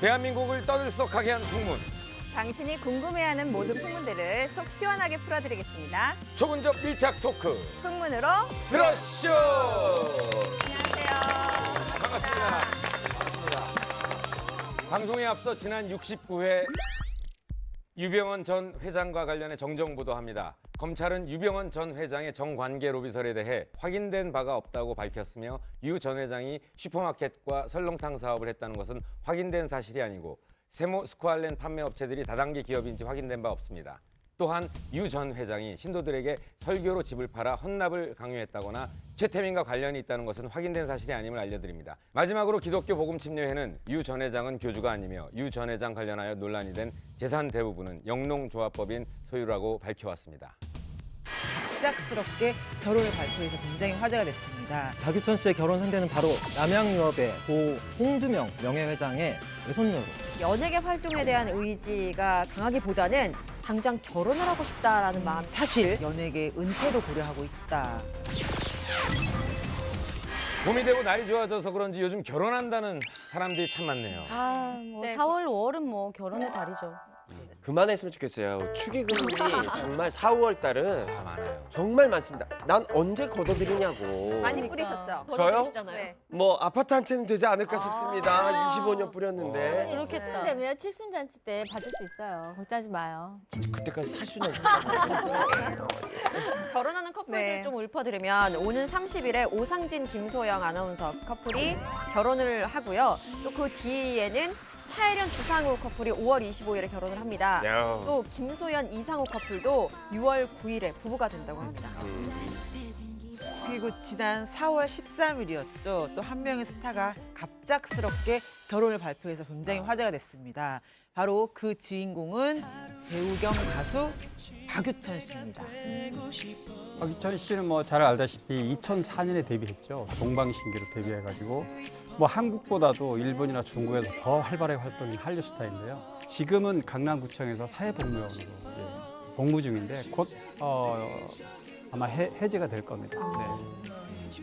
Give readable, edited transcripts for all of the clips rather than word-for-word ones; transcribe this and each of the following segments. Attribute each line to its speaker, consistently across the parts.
Speaker 1: 대한민국을 떠들썩하게 한 풍문.
Speaker 2: 당신이 궁금해하는 모든 풍문들을 속 시원하게 풀어드리겠습니다.
Speaker 1: 초근접 밀착 토크.
Speaker 2: 풍문으로
Speaker 1: 크러쇼.
Speaker 2: 안녕하세요.
Speaker 1: 반갑습니다. 방송에 앞서 지난 69회 유병헌 전 회장과 관련해 정정보도합니다. 검찰은 유병헌 전 회장의 정관계 로비설에 대해 확인된 바가 없다고 밝혔으며 유 전 회장이 슈퍼마켓과 설렁탕 사업을 했다는 것은 확인된 사실이 아니고 세모 스쿠알렌 판매 업체들이 다단계 기업인지 확인된 바 없습니다. 또한 유 전 회장이 신도들에게 설교로 집을 팔아 헌납을 강요했다거나 최태민과 관련이 있다는 것은 확인된 사실이 아님을 알려드립니다. 마지막으로 기독교 복음침례회는 유 전 회장은 교주가 아니며 유 전 회장 관련하여 논란이 된 재산 대부분은 영농조합법인 소유라고 밝혀왔습니다.
Speaker 3: 갑작스럽게 결혼을 발표해서 굉장히 화제가 됐습니다.
Speaker 4: 박유천 씨의 결혼 상대는 바로 남양유업의 고 홍두명 명예회장의 외손녀로.
Speaker 5: 연예계 활동에 대한 의지가 강하기보다는 당장 결혼을 하고 싶다라는 마음.
Speaker 3: 사실 연예계 은퇴도 고려하고 있다.
Speaker 1: 봄이 되고 날이 좋아져서 그런지 요즘 결혼한다는 사람들이 참 많네요.
Speaker 6: 뭐
Speaker 5: 네,
Speaker 6: 4월, 5월은 뭐 결혼의 달이죠.
Speaker 7: 그만했으면 좋겠어요. 축의금이 정말 4, 5월 달은
Speaker 1: 많아요.
Speaker 7: 정말 많습니다. 난 언제 걷어들이냐고.
Speaker 2: 많이 뿌리셨죠?
Speaker 7: 저요?
Speaker 2: 네.
Speaker 7: 뭐 아파트 한 채는 되지 않을까 싶습니다. 25년 뿌렸는데
Speaker 6: 이렇게 쓰는데면 칠순잔치 때 받을 수 있어요. 걱정하지 마요.
Speaker 7: 그때까지 살 수는 있어요.
Speaker 5: 결혼하는 커플들
Speaker 2: 네.
Speaker 5: 좀 읊어드리면 오는 30일에 오상진, 김소영 아나운서 커플이 결혼을 하고요. 또 그 뒤에는 차혜련, 주상우 커플이 5월 25일에 결혼을 합니다.
Speaker 7: 야.
Speaker 5: 또 김소연, 이상우 커플도 6월 9일에 부부가 된다고 합니다.
Speaker 3: 그리고 지난 4월 13일이었죠. 또 한 명의 스타가 갑작스럽게 결혼을 발표해서 굉장히 화제가 됐습니다. 바로 그 주인공은 배우 겸 가수 박유천 씨입니다.
Speaker 8: 박유천 씨는 뭐 잘 알다시피 2004년에 데뷔했죠. 동방신기로 데뷔해가지고 뭐 한국보다도 일본이나 중국에서 더 활발하게 활동한 한류 스타인데요. 지금은 강남구청에서 사회복무원으로 이제 복무 중인데 곧 아마 해제가 될 겁니다. 네.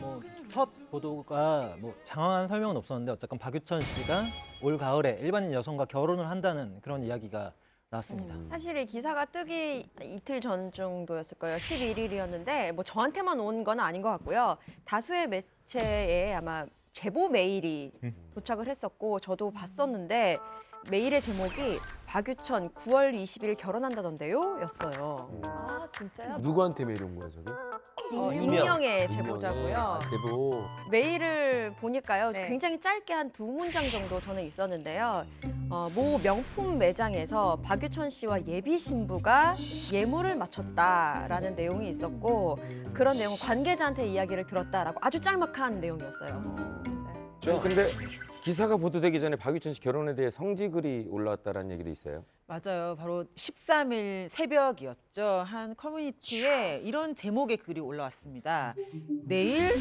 Speaker 4: 첫 보도가 장황한 설명은 없었는데 어쨌건 박유천 씨가 올 가을에 일반인 여성과 결혼을 한다는 그런 이야기가 나왔습니다.
Speaker 5: 사실 이 기사가 뜨기 이틀 전 정도였을 거예요. 11일이었는데 뭐 저한테만 온 건 아닌 것 같고요. 다수의 매체에 아마 제보 메일이 도착을 했었고 저도 봤었는데 메일의 제목이 박유천 9월 20일 결혼한다던데요? 였어요.
Speaker 6: 아, 진짜요?
Speaker 7: 누구한테 메일 온 거야, 저게?
Speaker 5: 익명의 제보자고요.
Speaker 7: 제보.
Speaker 5: 메일을 보니까요.
Speaker 2: 네.
Speaker 5: 굉장히 짧게 한 2문장 정도 저는 있었는데요. 모 명품 매장에서 박유천 씨와 예비 신부가 예물을 마쳤다라는 내용이 있었고 그런 내용은 관계자한테 이야기를 들었다라고 아주 짤막한 내용이었어요.
Speaker 1: 아니, 근데 기사가 보도되기 전에 박유천 씨 결혼에 대해 성지글이 올라왔다는 얘기도 있어요.
Speaker 3: 맞아요. 바로 13일 새벽이었죠. 한 커뮤니티에 이런 제목의 글이 올라왔습니다. 내일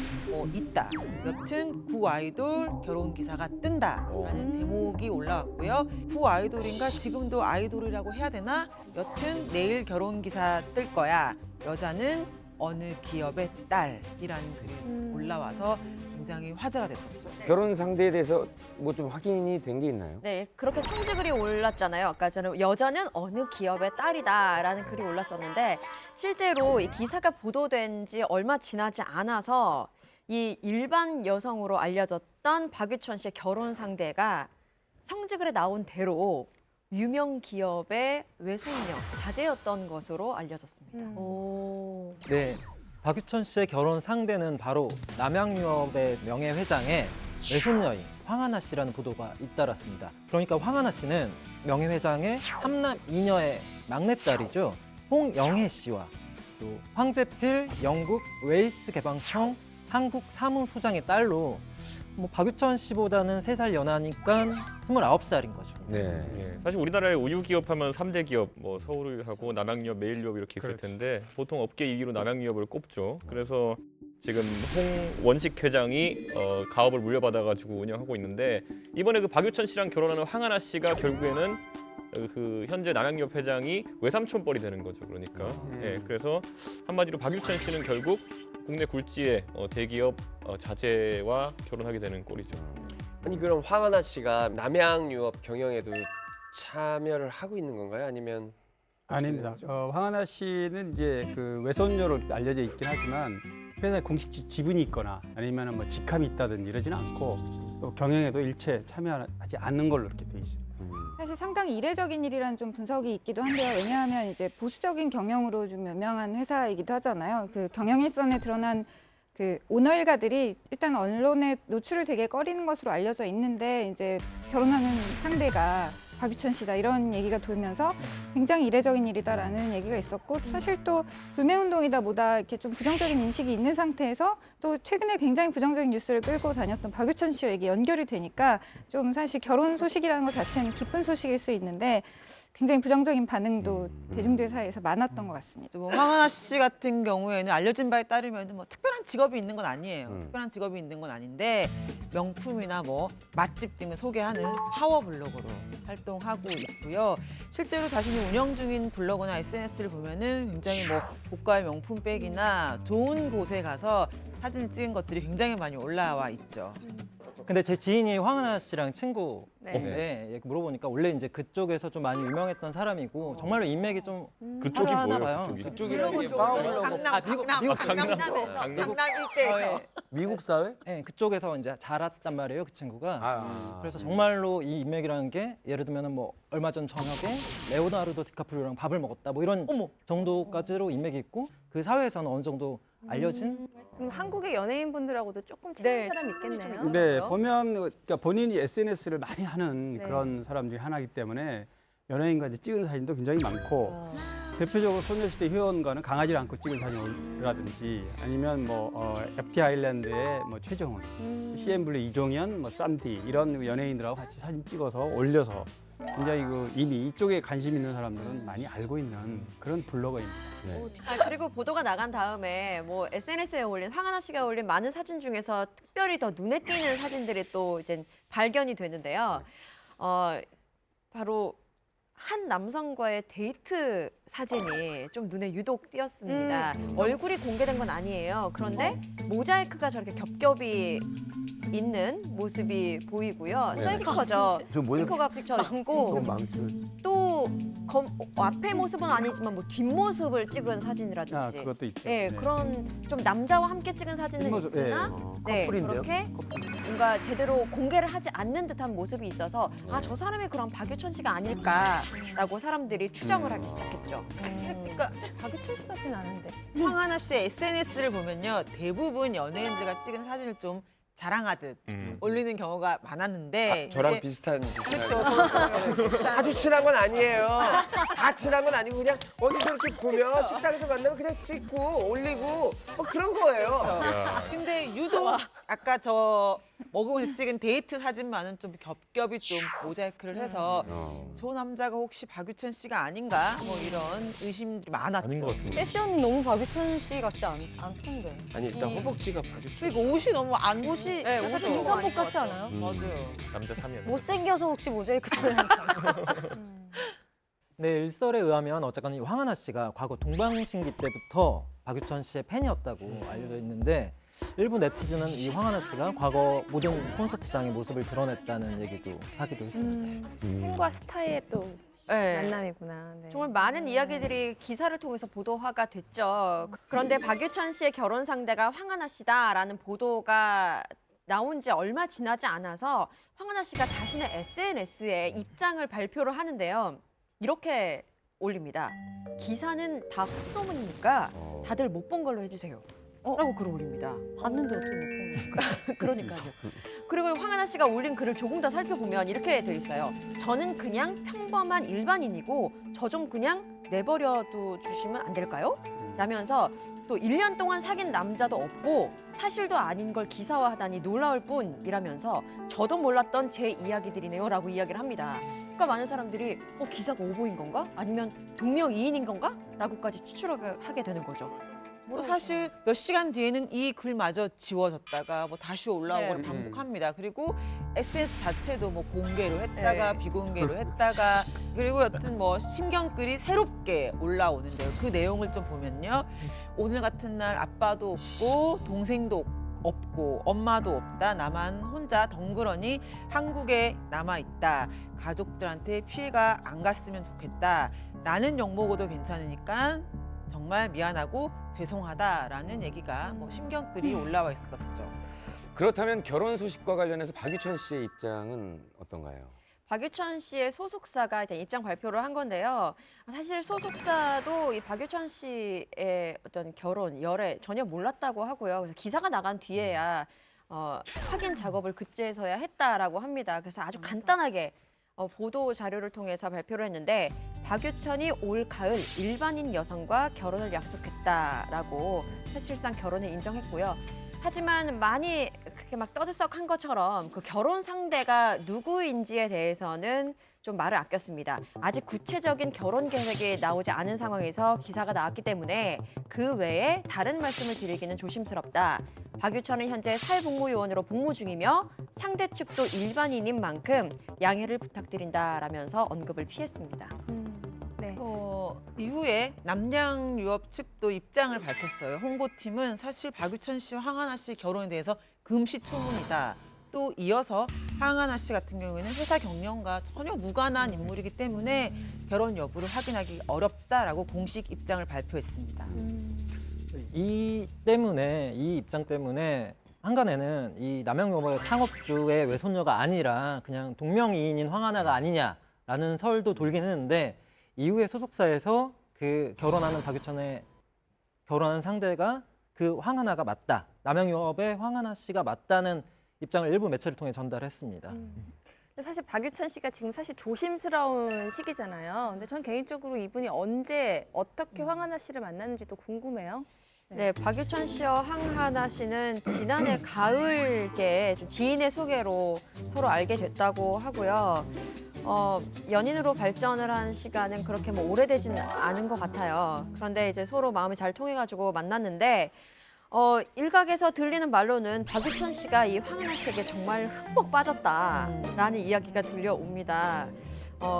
Speaker 3: 있다. 여튼 구 아이돌 결혼 기사가 뜬다라는 제목이 올라왔고요. 구 아이돌인가 지금도 아이돌이라고 해야 되나? 여튼 내일 결혼 기사 뜰 거야. 여자는 어느 기업의 딸이라는 글이 올라와서 굉장히 화제가 됐었죠.
Speaker 1: 결혼 상대에 대해서 뭐 좀 확인이 된 게 있나요?
Speaker 5: 네, 그렇게 성지글이 올랐잖아요. 아까 저는 여자는 어느 기업의 딸이다라는 글이 올랐었는데 실제로 이 기사가 보도된 지 얼마 지나지 않아서 이 일반 여성으로 알려졌던 박유천 씨의 결혼 상대가 성지글에 나온 대로 유명 기업의 외손녀, 자제였던 것으로 알려졌습니다.
Speaker 6: 오.
Speaker 4: 네, 박유천 씨의 결혼 상대는 바로 남양유업의 명예회장의 외손녀인 황하나 씨라는 보도가 잇따랐습니다. 그러니까 황하나 씨는 명예회장의 3남 2녀의 막내딸이죠. 홍영애 씨와 또 황제필 영국 웨이스 개방청 한국 사무소장의 딸로 박유천 씨보다는 3살 연하니까 29살인 거죠.
Speaker 1: 네.
Speaker 9: 예, 사실 우리나라의 우유 기업 하면 3대 기업, 뭐 서울하고 남양유업, 매일유업 이렇게 있을 텐데 보통 업계 2위로 남양유업을 꼽죠. 그래서 지금 홍원식 회장이 가업을 물려받아가지고 운영하고 있는데 이번에 그 박유천 씨랑 결혼하는 황하나 씨가 결국에는 그 현재 남양유업 회장이 외삼촌뻘이 되는 거죠. 그러니까 예, 그래서 한마디로 박유천 씨는 결국 국내 굴지의 대기업 자제와 결혼하게 되는 꼴이죠.
Speaker 7: 아니 그럼 황하나 씨가 남양 유업 경영에도 참여를 하고 있는 건가요? 아니면
Speaker 8: 아닙니다. 황하나 씨는 이제 그 외손녀로 알려져 있긴 하지만 회사에 공식 지분이 있거나 아니면 뭐 직함이 있다든지 이러지는 않고 또 경영에도 일체 참여하지 않는 걸로 이렇게 돼 있습니다.
Speaker 10: 사실 상당히 이례적인 일이라는 좀 분석이 있기도 한데요. 왜냐하면 이제 보수적인 경영으로 좀 유명한 회사이기도 하잖아요. 그 경영 일선에 드러난 그 오너일가들이 일단 언론에 노출을 되게 꺼리는 것으로 알려져 있는데 이제 결혼하는 상대가 박유천 씨다 이런 얘기가 돌면서 굉장히 이례적인 일이다라는 얘기가 있었고 사실 또 불매운동이다 뭐다 이렇게 좀 부정적인 인식이 있는 상태에서 또 최근에 굉장히 부정적인 뉴스를 끌고 다녔던 박유천 씨에게 연결이 되니까 좀 사실 결혼 소식이라는 것 자체는 기쁜 소식일 수 있는데 굉장히 부정적인 반응도 대중들 사이에서 많았던 것 같습니다.
Speaker 3: 뭐 황하나 씨 같은 경우에는 알려진 바에 따르면 뭐 특별한 직업이 있는 건 아니에요. 특별한 직업이 있는 건 아닌데 명품이나 뭐 맛집 등을 소개하는 파워 블로거로 활동하고 있고요. 실제로 자신이 운영 중인 블로그나 SNS를 보면은 굉장히 뭐 고가의 명품백이나 좋은 곳에 가서 사진을 찍은 것들이 굉장히 많이 올라와 있죠.
Speaker 4: 근데 제 지인이 황하나 씨랑 친구인데
Speaker 5: 네.
Speaker 4: 물어보니까 원래 이제 그쪽에서 좀 많이 유명했던 사람이고 정말로 인맥이 좀
Speaker 9: 그쪽이
Speaker 4: 화려하나
Speaker 9: 뭐예요?
Speaker 4: 봐요.
Speaker 9: 그쪽이?
Speaker 7: 그쪽이라는 게
Speaker 3: 강남 일대에서
Speaker 7: 미국 사회?
Speaker 4: 네, 그쪽에서 이제 자랐단 말이에요, 그 친구가.
Speaker 1: 아,
Speaker 4: 그래서 정말로 이 인맥이라는 게 예를 들면 뭐 얼마 전 저녁에 레오나르도 디카프리오랑 밥을 먹었다 뭐 이런 정도까지로 인맥이 있고 그 사회에서는 어느 정도 알려진
Speaker 2: 그럼 한국의 연예인분들하고도 조금 친한
Speaker 5: 네,
Speaker 2: 사람이 있겠네요.
Speaker 8: 네, 보면 그러니까 본인이 SNS를 많이 하는
Speaker 2: 네.
Speaker 8: 그런 사람 중에 하나이기 때문에 연예인과 이제 찍은 사진도 굉장히 많고 대표적으로 소녀시대 회원과는 강아지를 안고 찍은 사진이라든지 아니면 뭐 FT 아일랜드의 뭐 최정훈, CN블루 이종현, 뭐 쌈디 이런 연예인들하고 같이 사진 찍어서 올려서 굉장히 그 이미 이쪽에 관심 있는 사람들은 많이 알고 있는 그런 블로거입니다.
Speaker 5: 아, 그리고 보도가 나간 다음에 뭐 SNS에 올린 황하나 씨가 올린 많은 사진 중에서 특별히 더 눈에 띄는 사진들이 또 이제 발견이 되는데요. 바로 한 남성과의 데이트 사진이 좀 눈에 유독 띄었습니다. 얼굴이 공개된 건 아니에요. 그런데 모자이크가 저렇게 겹겹이 있는 모습이 보이고요. 셀카죠. 셀카가 붙여 있고 또 앞에 모습은 아니지만 뭐 뒷모습을 찍은 사진이라든지
Speaker 8: 그것도 있죠.
Speaker 5: 네, 그런 좀 남자와 함께 찍은 사진은
Speaker 8: 뒷모습,
Speaker 5: 있으나 네,
Speaker 7: 커플인데요?
Speaker 5: 그렇게 뭔가 제대로 공개를 하지 않는 듯한 모습이 있어서 아, 저 사람이 그럼 박유천 씨가 아닐까라고 사람들이 추정을 하기 시작했죠.
Speaker 3: 그러니까
Speaker 2: 박유천 씨 같진 않은데.
Speaker 3: 황하나 씨의 SNS를 보면요. 대부분 연예인들과 찍은 사진을 좀 자랑하듯 올리는 경우가 많았는데
Speaker 7: 저랑
Speaker 3: 이제
Speaker 7: 비슷한
Speaker 3: 그렇죠.
Speaker 7: 아주 친한 건 아니에요. 다 친한 건 아니고 그냥 어디서 이렇게 보면 식당에서 만나면 그냥 찍고 올리고 그런 거예요.
Speaker 3: 근데 유독 아까 저 먹으면서 찍은 데이트 사진만은 좀 겹겹이 좀 모자이크를 해서 저 남자가 혹시 박유천 씨가 아닌가 뭐 이런 의심이 많았죠.
Speaker 9: 아닌 것 같은데.
Speaker 6: 패션이 너무 박유천 씨 같지 않던데.
Speaker 7: 아니 일단 허벅지가 봐주죠.
Speaker 3: 그러니까 옷이 너무 안
Speaker 6: 옷이
Speaker 5: 네,
Speaker 6: 약간
Speaker 5: 옷이
Speaker 6: 등산복
Speaker 5: 아닌 것
Speaker 6: 같지
Speaker 5: 같죠.
Speaker 6: 않아요?
Speaker 3: 맞아요.
Speaker 9: 남자 3연.
Speaker 6: 못생겨서 혹시 모자이크 처리할까?
Speaker 4: 네, 일설에 의하면 어쨌건 이 황하나 씨가 과거 동방신기 때부터 박유천 씨의 팬이었다고 알려져 있는데 일부 네티즌은 이 황하나 씨가 과거 모든 콘서트장의 모습을 드러냈다는 얘기도 하기도 했습니다.
Speaker 2: 팬과 스타의 또
Speaker 5: 네.
Speaker 2: 만남이구나. 네.
Speaker 5: 정말 많은 이야기들이 기사를 통해서 보도화가 됐죠. 그런데 박유천 씨의 결혼 상대가 황하나 씨다라는 보도가 나온 지 얼마 지나지 않아서 황하나 씨가 자신의 SNS에 입장을 발표를 하는데요. 이렇게 올립니다. 기사는 다 헛소문이니까 다들 못 본 걸로 해주세요. 라고 글을 올립니다.
Speaker 6: 봤는데 어떻게 못 본 거야?
Speaker 5: 그러니까요. 그리고 황하나 씨가 올린 글을 조금 더 살펴보면 이렇게 돼 있어요. 저는 그냥 평범한 일반인이고 저 좀 그냥 내버려둬 주시면 안 될까요? 라면서 또 1년 동안 사귄 남자도 없고 사실도 아닌 걸 기사화하다니 놀라울 뿐이라면서 저도 몰랐던 제 이야기들이네요 라고 이야기를 합니다. 그러니까 많은 사람들이 기사가 오보인 건가? 아니면 동명이인인 건가? 라고까지 추측하게 되는 거죠.
Speaker 3: 또 사실 몇 시간 뒤에는 이 글마저 지워졌다가 뭐 다시 올라오고
Speaker 5: 네.
Speaker 3: 반복합니다. 그리고 SNS 자체도 뭐 공개로 했다가
Speaker 5: 네.
Speaker 3: 비공개로 했다가 그리고 여튼 뭐 심경글이 새롭게 올라오는데요. 그 내용을 좀 보면요. 오늘 같은 날 아빠도 없고 동생도 없고 없고 엄마도 없다. 나만 혼자 덩그러니 한국에 남아 있다. 가족들한테 피해가 안 갔으면 좋겠다. 나는 욕 먹어도 괜찮으니까 정말 미안하고 죄송하다라는 얘기가 뭐 심경글이 올라와 있었죠.
Speaker 1: 그렇다면 결혼 소식과 관련해서 박유천 씨의 입장은 어떤가요?
Speaker 5: 박유천 씨의 소속사가 이제 입장 발표를 한 건데요. 사실 소속사도 이 박유천 씨의 어떤 결혼, 열애 전혀 몰랐다고 하고요. 그래서 기사가 나간 뒤에야 확인 작업을 그제서야 했다라고 합니다. 그래서 아주 간단하게 보도 자료를 통해서 발표를 했는데 박유천이 올 가을 일반인 여성과 결혼을 약속했다라고 사실상 결혼을 인정했고요. 하지만 많이 그렇게 막 떠들썩한 것처럼 그 결혼 상대가 누구인지에 대해서는 좀 말을 아꼈습니다. 아직 구체적인 결혼 계획이 나오지 않은 상황에서 기사가 나왔기 때문에 그 외에 다른 말씀을 드리기는 조심스럽다. 박유천은 현재 사회복무요원으로 복무 중이며 상대 측도 일반인인 만큼 양해를 부탁드린다라면서 언급을 피했습니다.
Speaker 2: 네.
Speaker 3: 이후에 남양유업 측도 입장을 밝혔어요. 홍보팀은 사실 박유천 씨와 황하나 씨 결혼에 대해서 금시초문이다. 또 이어서 황하나 씨 같은 경우에는 회사 경영과 전혀 무관한 인물이기 때문에 결혼 여부를 확인하기 어렵다라고 공식 입장을 발표했습니다.
Speaker 4: 이 입장 때문에 한간에는 이 남양유업의 창업주의 외손녀가 아니라 그냥 동명이인인 황하나가 아니냐라는 설도 돌긴 했는데 이후에 소속사에서 그 결혼하는 박유천의 결혼한 상대가 그 황하나가 맞다. 남양유업의 황하나 씨가 맞다는 입장을 일부 매체를 통해 전달했습니다.
Speaker 2: 근데 사실 박유천 씨가 지금 사실 조심스러운 시기잖아요. 근데 전 개인적으로 이분이 언제 어떻게 황하나 씨를 만났는지도 궁금해요.
Speaker 5: 네, 박유천 씨와 황하나 씨는 지난해 가을께 좀 지인의 소개로 서로 알게 됐다고 하고요. 연인으로 발전을 한 시간은 그렇게 뭐 오래되지는 않은 것 같아요. 그런데 이제 서로 마음이 잘 통해가지고 만났는데 일각에서 들리는 말로는 박유천 씨가 이 황하나 씨에게 정말 흠뻑 빠졌다라는 이야기가 들려옵니다.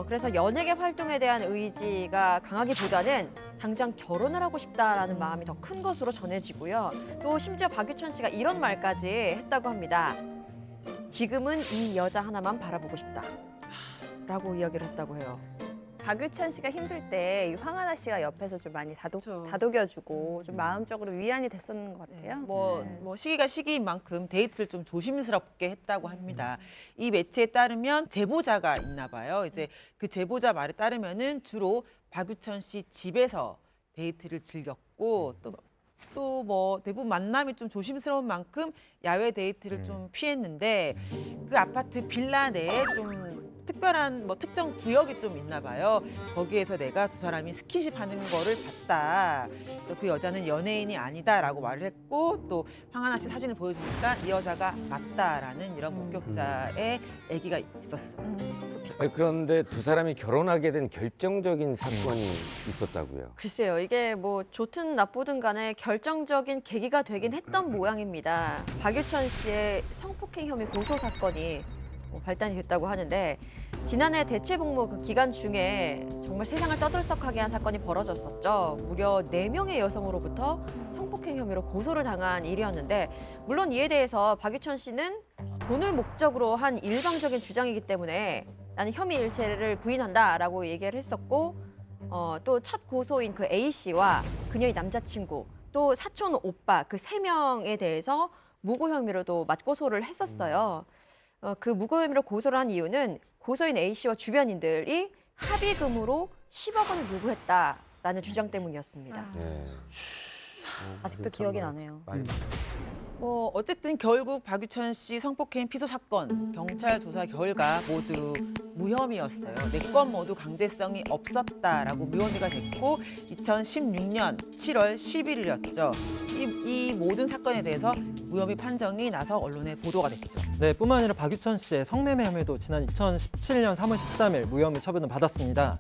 Speaker 5: 그래서 연예계 활동에 대한 의지가 강하기보다는 당장 결혼을 하고 싶다라는 마음이 더 큰 것으로 전해지고요. 또 심지어 박유천 씨가 이런 말까지 했다고 합니다. 지금은 이 여자 하나만 바라보고 싶다. 라고 이야기를 했다고 해요.
Speaker 2: 박유천 씨가 힘들 때 이 황하나 씨가 옆에서 좀 많이
Speaker 3: 그렇죠.
Speaker 2: 다독여주고 좀 마음적으로 위안이 됐었는 것 같아요.
Speaker 3: 뭐 시기가 시기인 만큼 데이트를 좀 조심스럽게 했다고 합니다. 이 매체에 따르면 제보자가 있나 봐요. 이제 그 제보자 말에 따르면은 주로 박유천 씨 집에서 데이트를 즐겼고 또 뭐 대부분 만남이 좀 조심스러운 만큼 야외 데이트를 좀 피했는데 그 아파트 빌라 내에 좀 특별한 뭐 특정 구역이 좀 있나 봐요. 거기에서 내가 두 사람이 스킨십 하는 거를 봤다. 그래서 그 여자는 연예인이 아니다라고 말을 했고 또 황하나 씨 사진을 보여주니까 이 여자가 맞다라는 이런 목격자의 얘기가 있었어요.
Speaker 1: 아니, 그런데 두 사람이 결혼하게 된 결정적인 사건이 있었다고요.
Speaker 5: 글쎄요, 이게 뭐 좋든 나쁘든 간에 결정적인 계기가 되긴 했던 모양입니다. 박유천 씨의 성폭행 혐의 고소 사건이 발단이 됐다고 하는데 지난해 대체복무 그 기간 중에 정말 세상을 떠들썩하게 한 사건이 벌어졌었죠. 무려 4명의 여성으로부터 성폭행 혐의로 고소를 당한 일이었는데 물론 이에 대해서 박유천 씨는 돈을 목적으로 한 일방적인 주장이기 때문에 나는 혐의 일체를 부인한다라고 얘기를 했었고 또 첫 고소인 그 A 씨와 그녀의 남자친구 또 사촌 오빠 그 3명에 대해서 무고 혐의로도 맞고소를 했었어요. 그 무고 혐의로 고소를 한 이유는 고소인 A 씨와 주변인들이 합의금으로 10억 원을 요구했다라는 주장 때문이었습니다.
Speaker 1: 네.
Speaker 2: 아직도 기억이 나네요.
Speaker 3: 뭐 어쨌든 결국 박유천 씨 성폭행 피소 사건 경찰 조사 결과 모두 무혐의였어요. 4건 모두 강제성이 없었다라고 무혐의가 됐고 2016년 7월 11일이었죠. 이 모든 사건에 대해서 무혐의 판정이 나서 언론에 보도가 됐죠.
Speaker 4: 네, 뿐만 아니라 박유천 씨의 성매매 혐의도 지난 2017년 3월 13일 무혐의 처분을 받았습니다.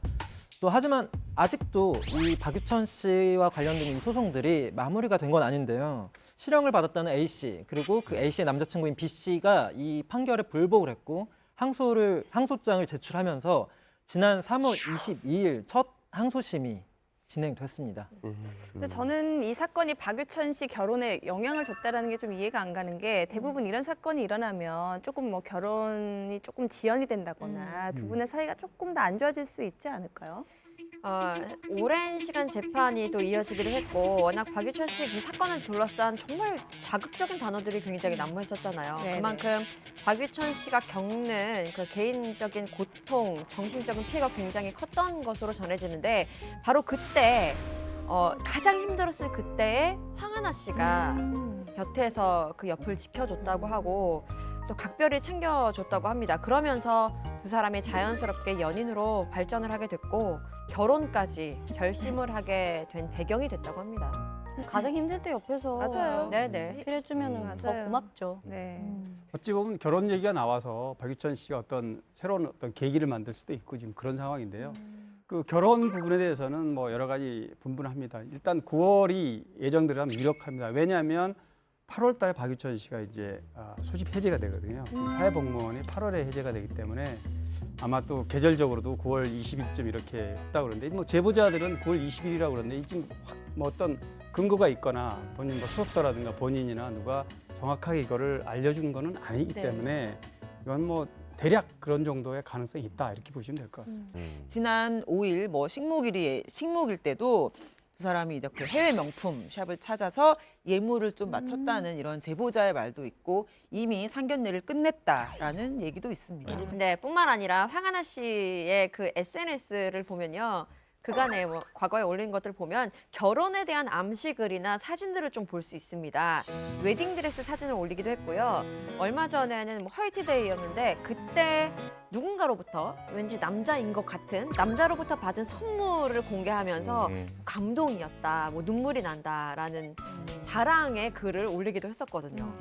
Speaker 4: 또 하지만 아직도 이 박유천 씨와 관련된 이 소송들이 마무리가 된 건 아닌데요. 실형을 받았다는 A 씨 그리고 그 A 씨의 남자친구인 B 씨가 이 판결에 불복을 했고 항소장을 제출하면서 지난 3월 22일 첫 항소심이 진행됐습니다.
Speaker 2: 근데 저는 이 사건이 박유천 씨 결혼에 영향을 줬다라는 게 좀 이해가 안 가는 게 대부분 이런 사건이 일어나면 조금 뭐 결혼이 조금 지연이 된다거나 두 분의 사이가 조금 더 안 좋아질 수 있지 않을까요?
Speaker 5: 오랜 시간 재판이 또 이어지기도 했고 워낙 박유천 씨 이 사건을 둘러싼 정말 자극적인 단어들이 굉장히 난무했었잖아요.
Speaker 2: 네네.
Speaker 5: 그만큼 박유천 씨가 겪는 그 개인적인 고통, 정신적인 피해가 굉장히 컸던 것으로 전해지는데 바로 그때 가장 힘들었을 그때에 황하나 씨가 곁에서 그 옆을 지켜줬다고 하고 또 각별히 챙겨줬다고 합니다. 그러면서 두 사람이 자연스럽게 연인으로 발전을 하게 됐고 결혼까지 결심을 하게 된 배경이 됐다고 합니다.
Speaker 6: 가장 힘들 때 옆에서
Speaker 2: 맞아요.
Speaker 5: 네네.
Speaker 6: 해주면 더
Speaker 2: 맞아요.
Speaker 6: 고맙죠.
Speaker 2: 네.
Speaker 8: 어찌 보면 결혼 얘기가 나와서 박유천 씨가 어떤 새로운 어떤 계기를 만들 수도 있고 지금 그런 상황인데요. 그 결혼 부분에 대해서는 뭐 여러 가지 분분합니다. 일단 9월이 예정대로 하면 유력합니다. 왜냐하면 8월 달에 박유천 씨가 이제 소집 해제가 되거든요. 사회복무원이 8월에 해제가 되기 때문에 아마 또 계절적으로도 9월 20일쯤 이렇게 했다고 그러는데 뭐 제보자들은 9월 20일이라고 그러는데 지금 뭐 어떤 근거가 있거나 본인 뭐 수석사라든가 본인이나 누가 정확하게 이거를 알려준 거는 아니기
Speaker 6: 네.
Speaker 8: 때문에 이건 뭐 대략 그런 정도의 가능성이 있다 이렇게 보시면 될 것 같습니다.
Speaker 3: 지난 5일 뭐 식목일 때도 두 사람이 이제 그 해외 명품 샵을 찾아서 예물을 좀 맞췄다는 이런 제보자의 말도 있고 이미 상견례를 끝냈다라는 얘기도 있습니다.
Speaker 5: 근데 뿐만 아니라 황하나 씨의 그 SNS를 보면요. 그간에 뭐 과거에 올린 것들 보면 결혼에 대한 암시글이나 사진들을 좀 볼 수 있습니다. 웨딩드레스 사진을 올리기도 했고요. 얼마 전에는 뭐 화이트데이였는데 그때 누군가로부터 왠지 남자인 것 같은 남자로부터 받은 선물을 공개하면서 감동이었다, 뭐 눈물이 난다라는 자랑의 글을 올리기도 했었거든요.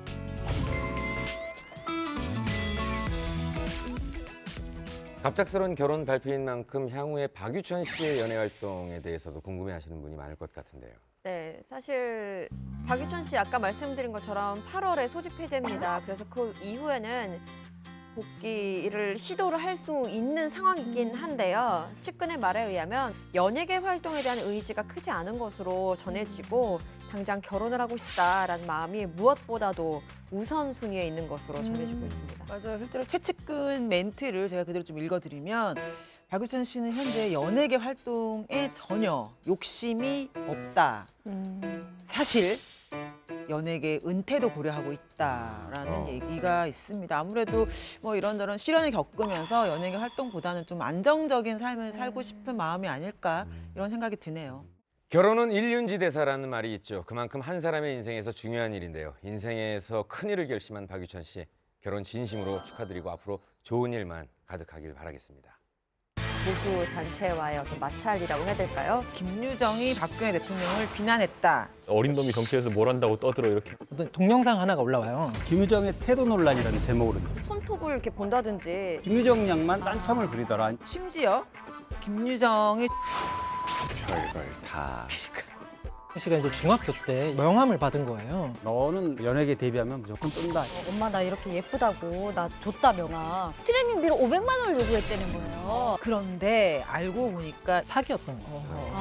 Speaker 1: 갑작스러운 결혼 발표인 만큼 향후에 박유천 씨의 연애 활동에 대해서도 궁금해하시는 분이 많을 것 같은데요.
Speaker 5: 네, 사실 박유천 씨 아까 말씀드린 것처럼 8월에 소집 해제입니다. 그래서 그 이후에는 복귀를 시도를 할 수 있는 상황이긴 한데요. 측근의 말에 의하면 연예계 활동에 대한 의지가 크지 않은 것으로 전해지고 당장 결혼을 하고 싶다라는 마음이 무엇보다도 우선순위에 있는 것으로 전해지고 있습니다.
Speaker 3: 맞아요. 실제로 최측근 멘트를 제가 그대로 좀 읽어드리면 박유천 씨는 현재 연예계 활동에 전혀 욕심이 없다. 사실 연예계 은퇴도 고려하고 있다라는 얘기가 있습니다. 아무래도 뭐 이런저런 시련을 겪으면서 연예계 활동보다는 좀 안정적인 삶을 살고 싶은 마음이 아닐까 이런 생각이 드네요.
Speaker 1: 결혼은 일륜지대사라는 말이 있죠. 그만큼 한 사람의 인생에서 중요한 일인데요. 인생에서 큰 일을 결심한 박유천 씨, 결혼 진심으로 축하드리고 앞으로 좋은 일만 가득하길 바라겠습니다.
Speaker 5: 보수 단체와의 어떤 마찰이라고 해야 될까요?
Speaker 3: 김유정이 박근혜 대통령을 비난했다.
Speaker 9: 어린 놈이 정치에서 뭘 한다고 떠들어 이렇게.
Speaker 4: 어떤 동영상 하나가 올라와요.
Speaker 8: 김유정의 태도 논란이라는 제목으로
Speaker 5: 손톱을 이렇게 본다든지
Speaker 8: 김유정 양만 딴청을 부리더라.
Speaker 3: 심지어 김유정이
Speaker 1: 별걸 다.
Speaker 4: 씨가 이제 중학교 때 명함을 받은 거예요.
Speaker 8: 너는 연예계 데뷔하면 무조건 뜬다.
Speaker 6: 엄마 나 이렇게 예쁘다고 나 줬다 명함. 트레이닝비로 500만 원을 요구했다는 거예요.
Speaker 3: 그런데 알고 보니까
Speaker 4: 사기였던 거예요.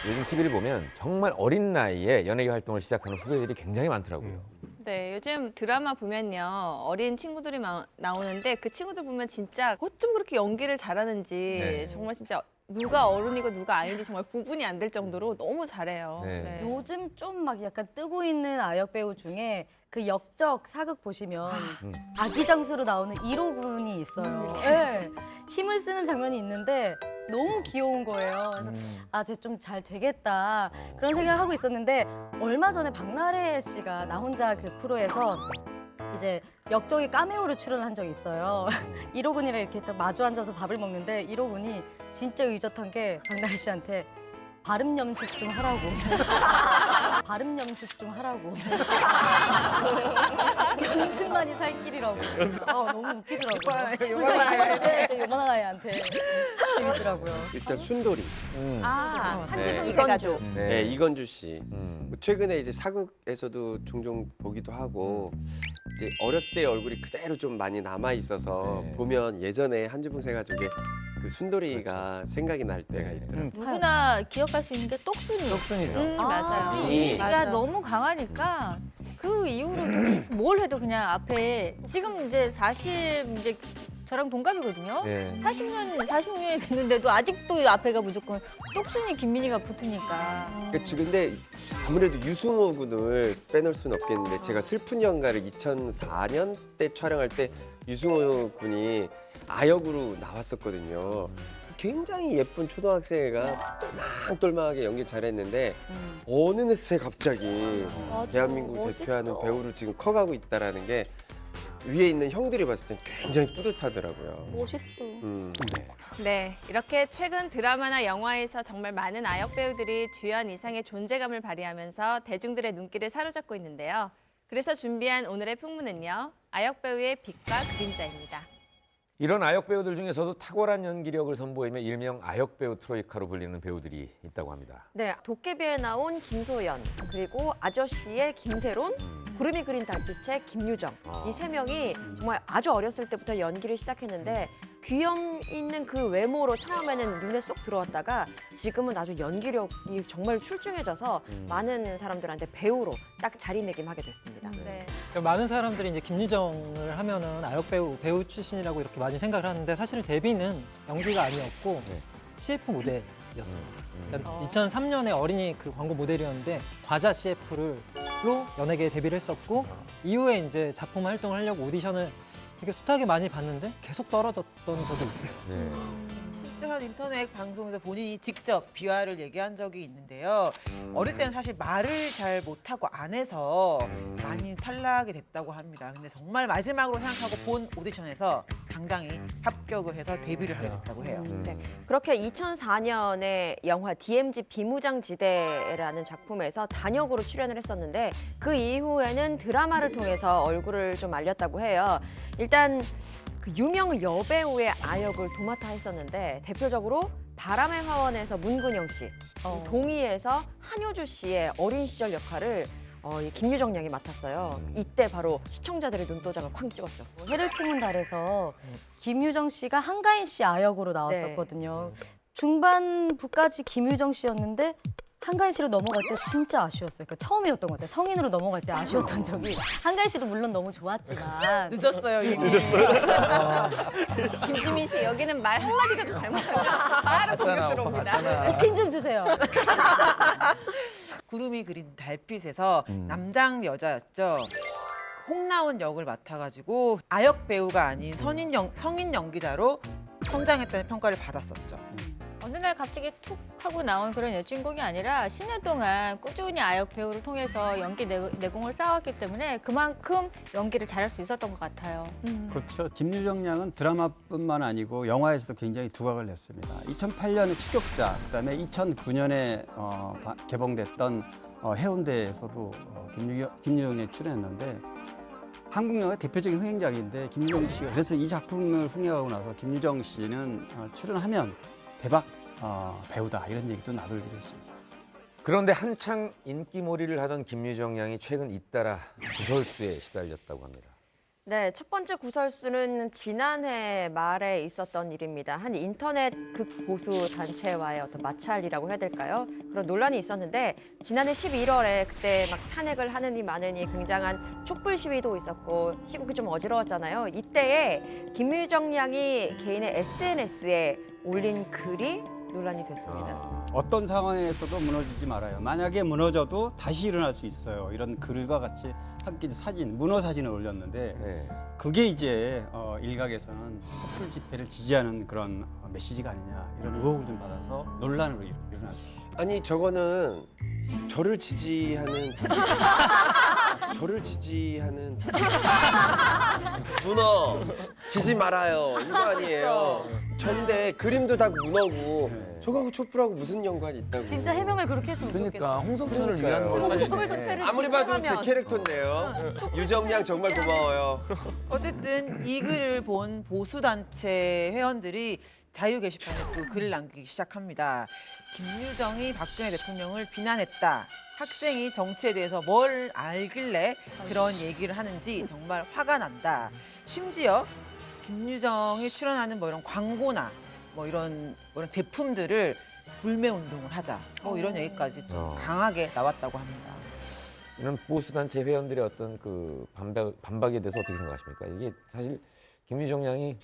Speaker 1: 요즘 TV를 보면 정말 어린 나이에 연예계 활동을 시작하는 후배들이 굉장히 많더라고요.
Speaker 2: 네, 요즘 드라마 보면요. 어린 친구들이 나오는데 그 친구들 보면 진짜 어쩜 그렇게 연기를 잘하는지
Speaker 1: 네.
Speaker 2: 정말 진짜 누가 어른이고 누가 아닌지 정말 구분이 안 될 정도로 너무 잘해요.
Speaker 1: 네.
Speaker 2: 네.
Speaker 6: 요즘 좀 막 약간 뜨고 있는 아역 배우 중에 그 역적 사극 보시면 아기장수로 나오는 1호군이 있어요. 네. 힘을 쓰는 장면이 있는데 너무 귀여운 거예요. 그래서 아, 쟤 좀 잘 되겠다 그런 생각하고 있었는데 얼마 전에 박나래 씨가 나 혼자 그 프로에서 이제 역적이 카메오로 출연을 한 적이 있어요. 1호군이랑 이렇게 딱 마주 앉아서 밥을 먹는데 1호군이 진짜 의젓한 게 박나래 씨한테 발음 연습 좀 하라고. 발음 연습 좀 하라고. 연습만이 살 길이라고. 아, 너무 웃기더라고요. 요만한 아이한테 재밌더라고요.
Speaker 7: 일단 순돌이.
Speaker 2: 한지붕
Speaker 7: 네.
Speaker 2: 대가족.
Speaker 7: 네, 이건주 씨.
Speaker 1: 음.
Speaker 7: 최근에 이제 사극에서도 종종 보기도 하고 이제 어렸을 때의 얼굴이 그대로 좀 많이 남아 있어서
Speaker 1: 네.
Speaker 7: 보면 예전에 한지붕 세 가족의 그 순돌이가 생각이 날 때가
Speaker 1: 네.
Speaker 7: 있더라고요.
Speaker 6: 누구나 기억할 수 있는 게 똑순이.
Speaker 1: 똑순이죠.
Speaker 2: 맞아요.
Speaker 6: 이 이미지가
Speaker 2: 맞아.
Speaker 6: 너무 강하니까 그 이후로도 뭘 해도 그냥 앞에 지금 이제 40 이제 저랑 동갑이거든요.
Speaker 1: 네.
Speaker 6: 40년이 됐는데도 아직도 앞에가 무조건 똑순이 김민희가 붙으니까.
Speaker 7: 그치, 근데 아무래도 유승호 군을 빼놓을 수는 없겠는데 제가 슬픈 연가를 2004년 때 촬영할 때 유승호 군이 아역으로 나왔었거든요. 굉장히 예쁜 초등학생애가 똘망똘망하게 연기 잘했는데 어느 새 갑자기 대한민국 대표하는 배우로 지금 커가고 있다라는 게 위에 있는 형들이 봤을 땐 굉장히 뿌듯하더라고요.
Speaker 6: 멋있어.
Speaker 2: 네, 이렇게 최근 드라마나 영화에서 정말 많은 아역 배우들이 주연 이상의 존재감을 발휘하면서 대중들의 눈길을 사로잡고 있는데요. 그래서 준비한 오늘의 풍문은요, 아역 배우의 빛과 그림자입니다.
Speaker 1: 이런 아역 배우들 중에서도 탁월한 연기력을 선보이며 일명 아역 배우 트로이카로 불리는 배우들이 있다고 합니다.
Speaker 5: 네, 도깨비에 나온 김소연, 그리고 아저씨의 김세론, 구름이 그린 달빛의 김유정. 이 세 명이 정말 아주 어렸을 때부터 연기를 시작했는데 귀염 있는 그 외모로 처음에는 눈에 쏙 들어왔다가 지금은 아주 연기력이 정말 출중해져서 많은 사람들한테 배우로 딱 자리매김하게 됐습니다.
Speaker 2: 네.
Speaker 4: 많은 사람들이 이제 김유정을 하면은 아역 배우 출신이라고 이렇게 많이 생각을 하는데 사실 데뷔는 연기가 아니었고
Speaker 1: 네.
Speaker 4: CF 모델이었습니다. 2003년에 어린이 그 광고 모델이었는데 과자 CF로 연예계에 데뷔를 했었고 이후에 이제 작품 활동을 하려고 오디션을 되게 숱하게 많이 봤는데 계속 떨어졌던 적이 있어요.
Speaker 1: 네.
Speaker 3: 실제 한 인터넷 방송에서 본인이 직접 비화를 얘기한 적이 있는데요. 어릴 때는 사실 말을 잘 못하고 안 해서 많이 탈락이 됐다고 합니다. 근데 정말 마지막으로 생각하고 본 오디션에서 당당히 합격을 해서 데뷔를 하게 됐다고 해요.
Speaker 5: 네. 그렇게 2004년에 영화 DMZ 비무장지대라는 작품에서 단역으로 출연을 했었는데 그 이후에는 드라마를 통해서 얼굴을 좀 알렸다고 해요. 일단 그 유명 여배우의 아역을 도맡아 했었는데 대표적으로 바람의 화원에서 문근영 씨, 동의에서 한효주 씨의 어린 시절 역할을 이 김유정 양이 맡았어요. 이때 바로 시청자들의 눈도장을 쾅 찍었죠.
Speaker 6: 해를 품은 달에서 김유정 씨가 한가인 씨 아역으로 나왔었거든요. 중반부까지 김유정 씨였는데 한가인 씨로 넘어갈 때 진짜 아쉬웠어요. 그러니까 처음이었던 것 같아요. 성인으로 넘어갈 때 아쉬웠던 적이. 한가인 씨도 물론 너무 좋았지만
Speaker 3: 늦었어요, 이미.
Speaker 2: 김지민 씨, 여기는 말 한마디라도 잘못하면 바로 공격 들어옵니다.
Speaker 6: 핀 좀 주세요.
Speaker 3: 구름이 그린 달빛에서 남장 여자였죠. 홍나온 역을 맡아가지고 아역 배우가 아닌 성인 연기자로 성장했다는 평가를 받았었죠.
Speaker 6: 어느 날 갑자기 툭 하고 나온 그런 여주인공이 아니라 10년 동안 꾸준히 아역 배우를 통해서 연기 내공을 쌓았기 때문에 그만큼 연기를 잘할 수 있었던 것 같아요.
Speaker 8: 그렇죠. 김유정 양은 드라마뿐만 아니고 영화에서도 굉장히 두각을 냈습니다. 2008년에 추격자, 그다음에 2009년에 개봉됐던 해운대에서도 김유정 양이 출연했는데 한국 영화의 대표적인 흥행작인데 김유정 씨가 그래서 이 작품을 흥행하고 나서 김유정 씨는 출연하면 대박 배우다 이런 얘기도 나돌기도 했습니다.
Speaker 1: 그런데 한창 인기몰이를 하던 김유정 양이 최근 잇따라 구설수에 시달렸다고 합니다.
Speaker 5: 네, 첫 번째 구설수는 지난해 말에 있었던 일입니다. 한 인터넷 극보수 단체와의 어떤 마찰이라고 해야 될까요? 그런 논란이 있었는데 지난해 11월에 그때 막 탄핵을 하느니 마느니 굉장한 촛불 시위도 있었고 시국이 좀 어지러웠잖아요. 이때에 김유정 양이 개인의 SNS에 올린 글이 논란이 됐습니다.
Speaker 8: 어떤 상황에서도 무너지지 말아요. 만약에 무너져도 다시 일어날 수 있어요. 이런 글과 같이 함께 사진, 문어 사진을 올렸는데
Speaker 1: 네.
Speaker 8: 그게 이제 일각에서는 촛불 집회를 지지하는 그런 메시지가 아니냐 이런 의혹을 좀 받아서 논란으로 일어났습니다.
Speaker 7: 아니 저거는 저를 지지하는 문어 지지 말아요 이거 아니에요. 전데 그림도 다 문어고 저거하고 촛불하고 무슨 연관이 있다고.
Speaker 6: 진짜 해명을 그렇게 했으면
Speaker 1: 그러니까
Speaker 6: 좋겠다.
Speaker 1: 홍석천을 위한 걸
Speaker 7: 아무리 봐도 제 캐릭터인데요. 유정양 정말 고마워요.
Speaker 3: 어쨌든 이 글을 본 보수단체 회원들이 자유 게시판에 또 글을 남기기 시작합니다. 김유정이 박근혜 대통령을 비난했다. 학생이 정치에 대해서 뭘 알길래 그런 얘기를 하는지 정말 화가 난다. 심지어 김유정이 출연하는 뭐 이런 광고나 뭐 이런 제품들을 불매 운동을 하자. 뭐 이런 얘기까지 좀 강하게 나왔다고 합니다.
Speaker 1: 이런 보수 단체 회원들의 어떤 그 반박에 대해서 어떻게 생각하십니까? 이게 사실 김유정 양이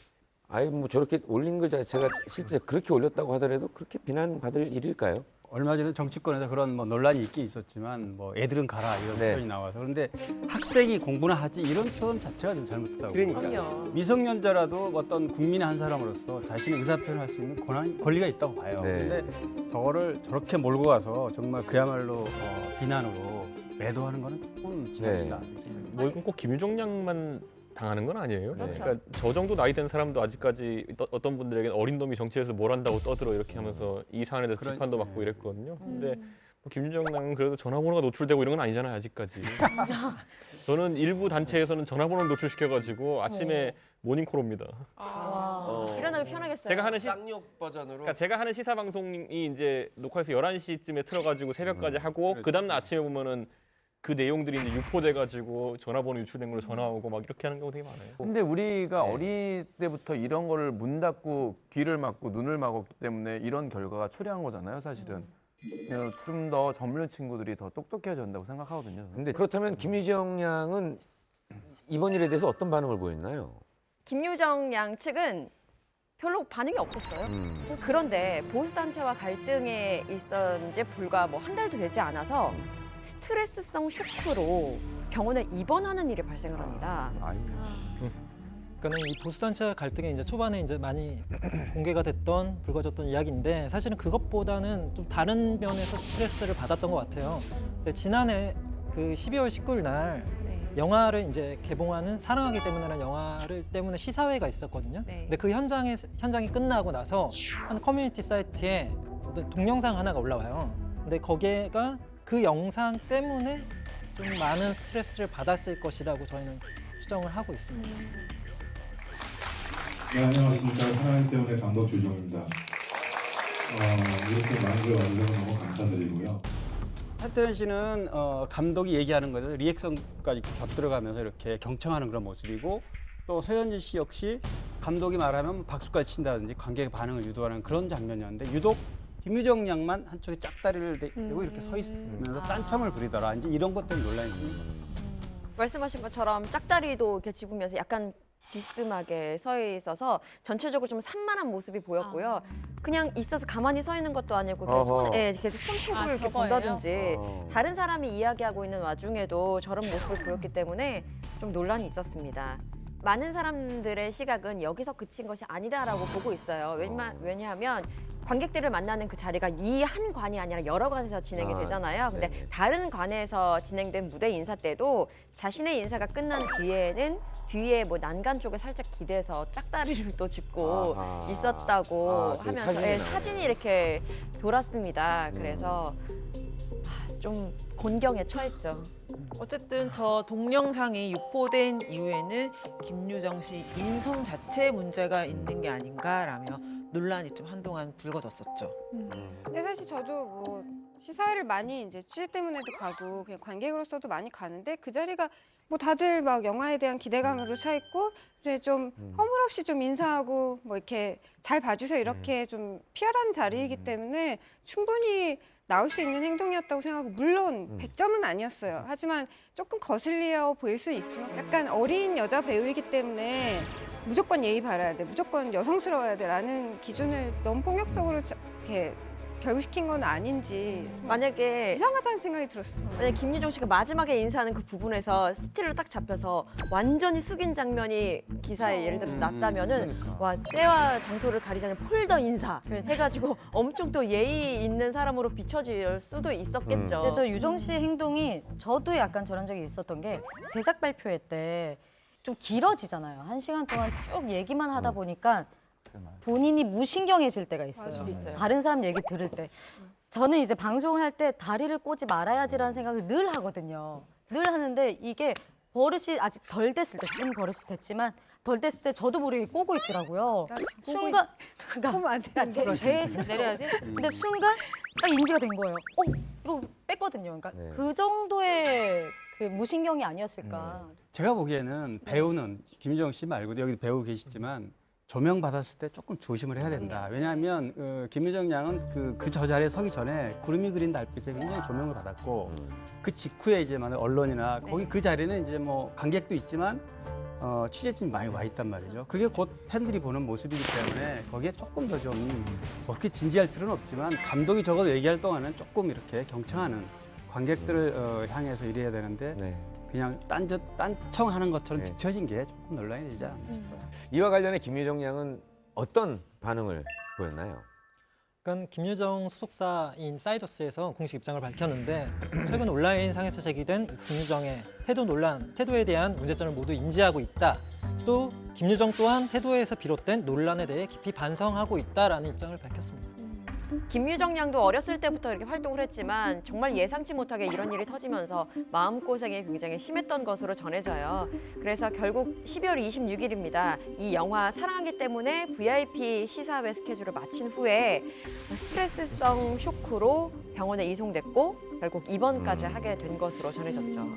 Speaker 1: 아예 뭐 저렇게 올린 글 자체가 실제 그렇게 올렸다고 하더라도 그렇게 비난받을 일일까요?
Speaker 8: 얼마 전에 정치권에서 그런 뭐 논란이 있긴 있었지만 뭐 애들은 가라 이런
Speaker 1: 네.
Speaker 8: 표현이 나와서 그런데 학생이 공부나 하지 이런 표현 자체가 좀 잘못됐다고
Speaker 7: 그러니까요.
Speaker 8: 미성년자라도 어떤 국민의 한 사람으로서 자신의 의사 표현할 수 있는 권리가 있다고 봐요.
Speaker 1: 네.
Speaker 8: 그런데 저거를 저렇게 몰고 가서 정말 그야말로 비난으로 매도하는 거는 조금 지나치다.
Speaker 9: 뭐 이건 꼭 김유정 양만 당하는 건 아니에요.
Speaker 5: 그렇죠.
Speaker 9: 그러니까 저 정도 나이 된 사람도 아직까지 어떤 분들에게는 어린 놈이 정치에서 뭘 한다고 떠들어 이렇게 하면서 이 사안에 대해서 비판도 받고 이랬거든요. 근데 뭐 김유정 양은 그래도 전화번호가 노출되고 이런 건 아니잖아요, 아직까지. 저는 일부 단체에서는 전화번호를 노출시켜가지고 아침에 모닝콜 옵니다.
Speaker 5: 일어나기 편하겠어요.
Speaker 9: 제가 하는
Speaker 7: 쌍욕 버전으로.
Speaker 9: 그러니까 제가 하는 시사 방송이 이제 녹화해서 11시쯤에 틀어가지고 새벽까지 하고 그 다음날 아침에 보면은 그 내용들이 이제 유포돼가지고 전화번호 유출된 걸로 전화 오고 막 이렇게 하는 경우 되게 많아요.
Speaker 11: 근데 우리가 어릴 때부터 이런 거를 문 닫고 귀를 막고 눈을 막았기 때문에 이런 결과가 초래한 거잖아요, 사실은. 좀 더 젊은 친구들이 더 똑똑해진다고 생각하거든요.
Speaker 1: 근데 그렇다면 김유정 양은 이번 일에 대해서 어떤 반응을 보였나요?
Speaker 5: 김유정 양 측은 별로 반응이 없었어요. 그런데 보수단체와 갈등에 있었는지 불과 뭐 한 달도 되지 않아서 스트레스성 쇼크로 병원에 입원하는 일이 발생을 합니다.
Speaker 4: 그러니까는 이 보수단체와 갈등이 이제 초반에 이제 많이 공개가 됐던 불거졌던 이야기인데 사실은 그것보다는 좀 다른 면에서 스트레스를 받았던 것 같아요. 근데 지난해 그 12월 19일 날 영화를 이제 개봉하는 사랑하기 때문에라는 영화를 때문에 시사회가 있었거든요.
Speaker 2: 네.
Speaker 4: 근데 그 현장이 끝나고 나서 한 커뮤니티 사이트에 어떤 동영상 하나가 올라와요. 근데 거기가 그 영상 때문에 좀 많은 스트레스를 받았을 것이라고 저희는 추정을 하고 있습니다.
Speaker 12: 네, 안녕하십니까. 사랑하기 때문에 감독 주종입니다. 이렇게 많은 걸 와주셔서 너무 감사드리고요.
Speaker 8: 차태현 씨는 감독이 얘기하는 거에 리액션까지 곁들여가면서 이렇게 경청하는 그런 모습이고 또 서현진 씨 역시 감독이 말하면 박수까지 친다든지 관객의 반응을 유도하는 그런 장면이었는데 유독 김유정 양만 한쪽에 짝다리를 대고 이렇게 서 있으면서 딴청을 부리더라. 이제 이런 것 때문에 논란이 있습니다.
Speaker 5: 말씀하신 것처럼 짝다리도 이렇게 집으면서 약간 비스듬하게 서 있어서 전체적으로 좀 산만한 모습이 보였고요. 그냥 있어서 가만히 서 있는 것도 아니고 계속 계속 손톱을 이렇게 본다든지 다른 사람이 이야기하고 있는 와중에도 저런 모습을 보였기 때문에 좀 논란이 있었습니다. 많은 사람들의 시각은 여기서 그친 것이 아니다라고 보고 있어요. 왜냐하면 관객들을 만나는 그 자리가 이 한 관이 아니라 여러 관에서 진행이 되잖아요. 근데 다른 관에서 진행된 무대 인사 때도 자신의 인사가 끝난 뒤에는 뒤에 뭐 난간 쪽에 살짝 기대서 짝다리를 또 짚고 있었다고 하면서 사진이 이렇게 돌았습니다. 그래서 좀 곤경에 처했죠.
Speaker 3: 어쨌든 저 동영상이 유포된 이후에는 김유정 씨 인성 자체에 문제가 있는 게 아닌가라며 논란이 좀 한동안 불거졌었죠.
Speaker 10: 근데 사실 저도 뭐 시사회를 많이 이제 취재 때문에도 가고 그냥 관객으로서도 많이 가는데 그 자리가 뭐 다들 막 영화에 대한 기대감으로 차 있고 이제 좀 허물없이 좀 인사하고 뭐 이렇게 잘 봐주세요 이렇게 좀 피어란 자리이기 때문에 충분히 나올 수 있는 행동이었다고 생각하고 물론 100점은 아니었어요. 하지만 조금 거슬려 보일 수 있지만 약간 어린 여자 배우이기 때문에 무조건 예의 바라야 돼, 무조건 여성스러워야 돼라는 기준을 너무 폭력적으로 이렇게 결부시킨 건 아닌지
Speaker 5: 만약에
Speaker 10: 이상하다는 생각이 들었어요.
Speaker 5: 만약 김유정 씨가 마지막에 인사하는 그 부분에서 스틸로 딱 잡혀서 완전히 숙인 장면이 기사에 예를 들어서 났다면은 와 때와 장소를 가리지 않는 폴더 인사 해가지고 엄청 또 예의 있는 사람으로 비춰질 수도 있었겠죠.
Speaker 6: 근데 저 유정 씨 행동이 저도 약간 저런 적이 있었던 게 제작 발표회 때 좀 길어지잖아요. 1시간 동안 쭉 얘기만 하다 보니까 본인이 무신경해질 때가 있어요. 다른 사람 얘기 들을 때. 저는 이제 방송을 할 때 다리를 꼬지 말아야지라는 생각을 늘 하거든요. 늘 하는데 이게 버릇이 아직 덜 됐을 때, 지금 버릇이 됐지만 덜 됐을 때 저도 모르게 꼬고 있더라고요. 순간, 그러니까 제 스스로. 내려야지. 근데 순간 딱 인지가 된 거예요. 이러고 뺐거든요. 그러니까 그 정도의 그 무신경이 아니었을까.
Speaker 8: 제가 보기에는 배우는 김유정 씨 말고도 여기 배우 계시지만 조명 받았을 때 조금 조심을 해야 된다. 왜냐하면 김유정 양은 그 저 자리에 서기 전에 구름이 그린 달빛에 굉장히 조명을 받았고 그 직후에 이제 만약 언론이나 거기 그 자리는 이제 뭐 관객도 있지만 취재진이 많이 와 있단 말이죠. 그게 곧 팬들이 보는 모습이기 때문에 거기에 조금 더 좀 그렇게 진지할 필요는 없지만 감독이 적어도 얘기할 동안은 조금 이렇게 경청하는 관객들을 향해서 이래야 되는데
Speaker 1: 네.
Speaker 8: 그냥 딴청하는 것처럼 비춰진 게 조금 논란이 되지 않나 싶어요.
Speaker 1: 이와 관련해 김유정 양은 어떤 반응을 보였나요?
Speaker 4: 그러니까 김유정 소속사인 사이더스에서 공식 입장을 밝혔는데 최근 온라인상에서 제기된 이 김유정의 태도 논란, 태도에 대한 문제점을 모두 인지하고 있다. 또 김유정 또한 태도에서 비롯된 논란에 대해 깊이 반성하고 있다라는 입장을 밝혔습니다.
Speaker 5: 김유정 양도 어렸을 때부터 이렇게 활동을 했지만 정말 예상치 못하게 이런 일이 터지면서 마음고생이 굉장히 심했던 것으로 전해져요. 그래서 결국 12월 26일입니다. 이 영화 사랑하기 때문에 VIP 시사회 스케줄을 마친 후에 스트레스성 쇼크로 병원에 이송됐고 결국 입원까지 하게 된 것으로 전해졌죠.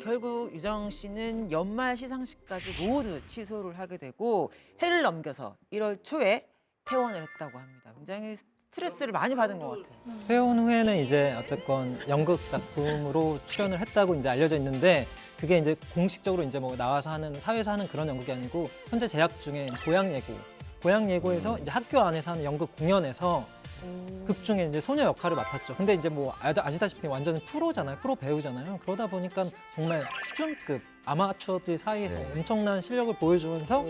Speaker 3: 결국 유정 씨는 연말 시상식까지 모두 취소를 하게 되고 해를 넘겨서 1월 초에 퇴원을 했다고 합니다. 굉장히 스트레스를 많이 받은 것 같아요.
Speaker 4: 퇴원 후에는 이제 어쨌건 연극 작품으로 출연을 했다고 이제 알려져 있는데 그게 이제 공식적으로 이제 뭐 나와서 하는 사회에서 하는 그런 연극이 아니고 현재 재학 중에 고향 예고에서 이제 학교 안에서 하는 연극 공연에서 극 중에 이제 소녀 역할을 맡았죠. 근데 이제 뭐 아시다시피 완전 프로잖아요. 프로 배우잖아요. 그러다 보니까 정말 수준급 아마추어들 사이에서 엄청난 실력을 보여주면서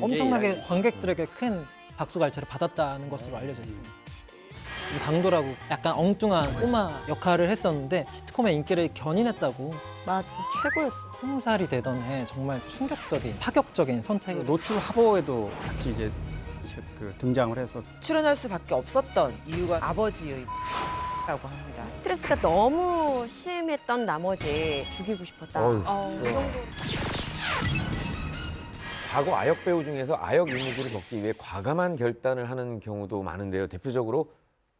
Speaker 4: 엄청나게 관객들에게 큰 박수갈채를 받았다는 것으로 알려져 있습니다. 당돌하고 약간 엉뚱한 꼬마 역할을 했었는데 시트콤의 인기를 견인했다고.
Speaker 5: 맞아, 최고였어.
Speaker 4: 20살이 되던 해 정말 충격적인, 파격적인 선택을.
Speaker 8: 노출 화보에도 같이 이제 등장을 해서
Speaker 3: 출연할 수밖에 없었던 이유가 아버지의 라고 합니다.
Speaker 5: 스트레스가 너무 심했던 나머지 죽이고 싶었다. 이 정도.
Speaker 1: 과거 아역 배우 중에서 아역 이미지를 벗기 위해 과감한 결단을 하는 경우도 많은데요. 대표적으로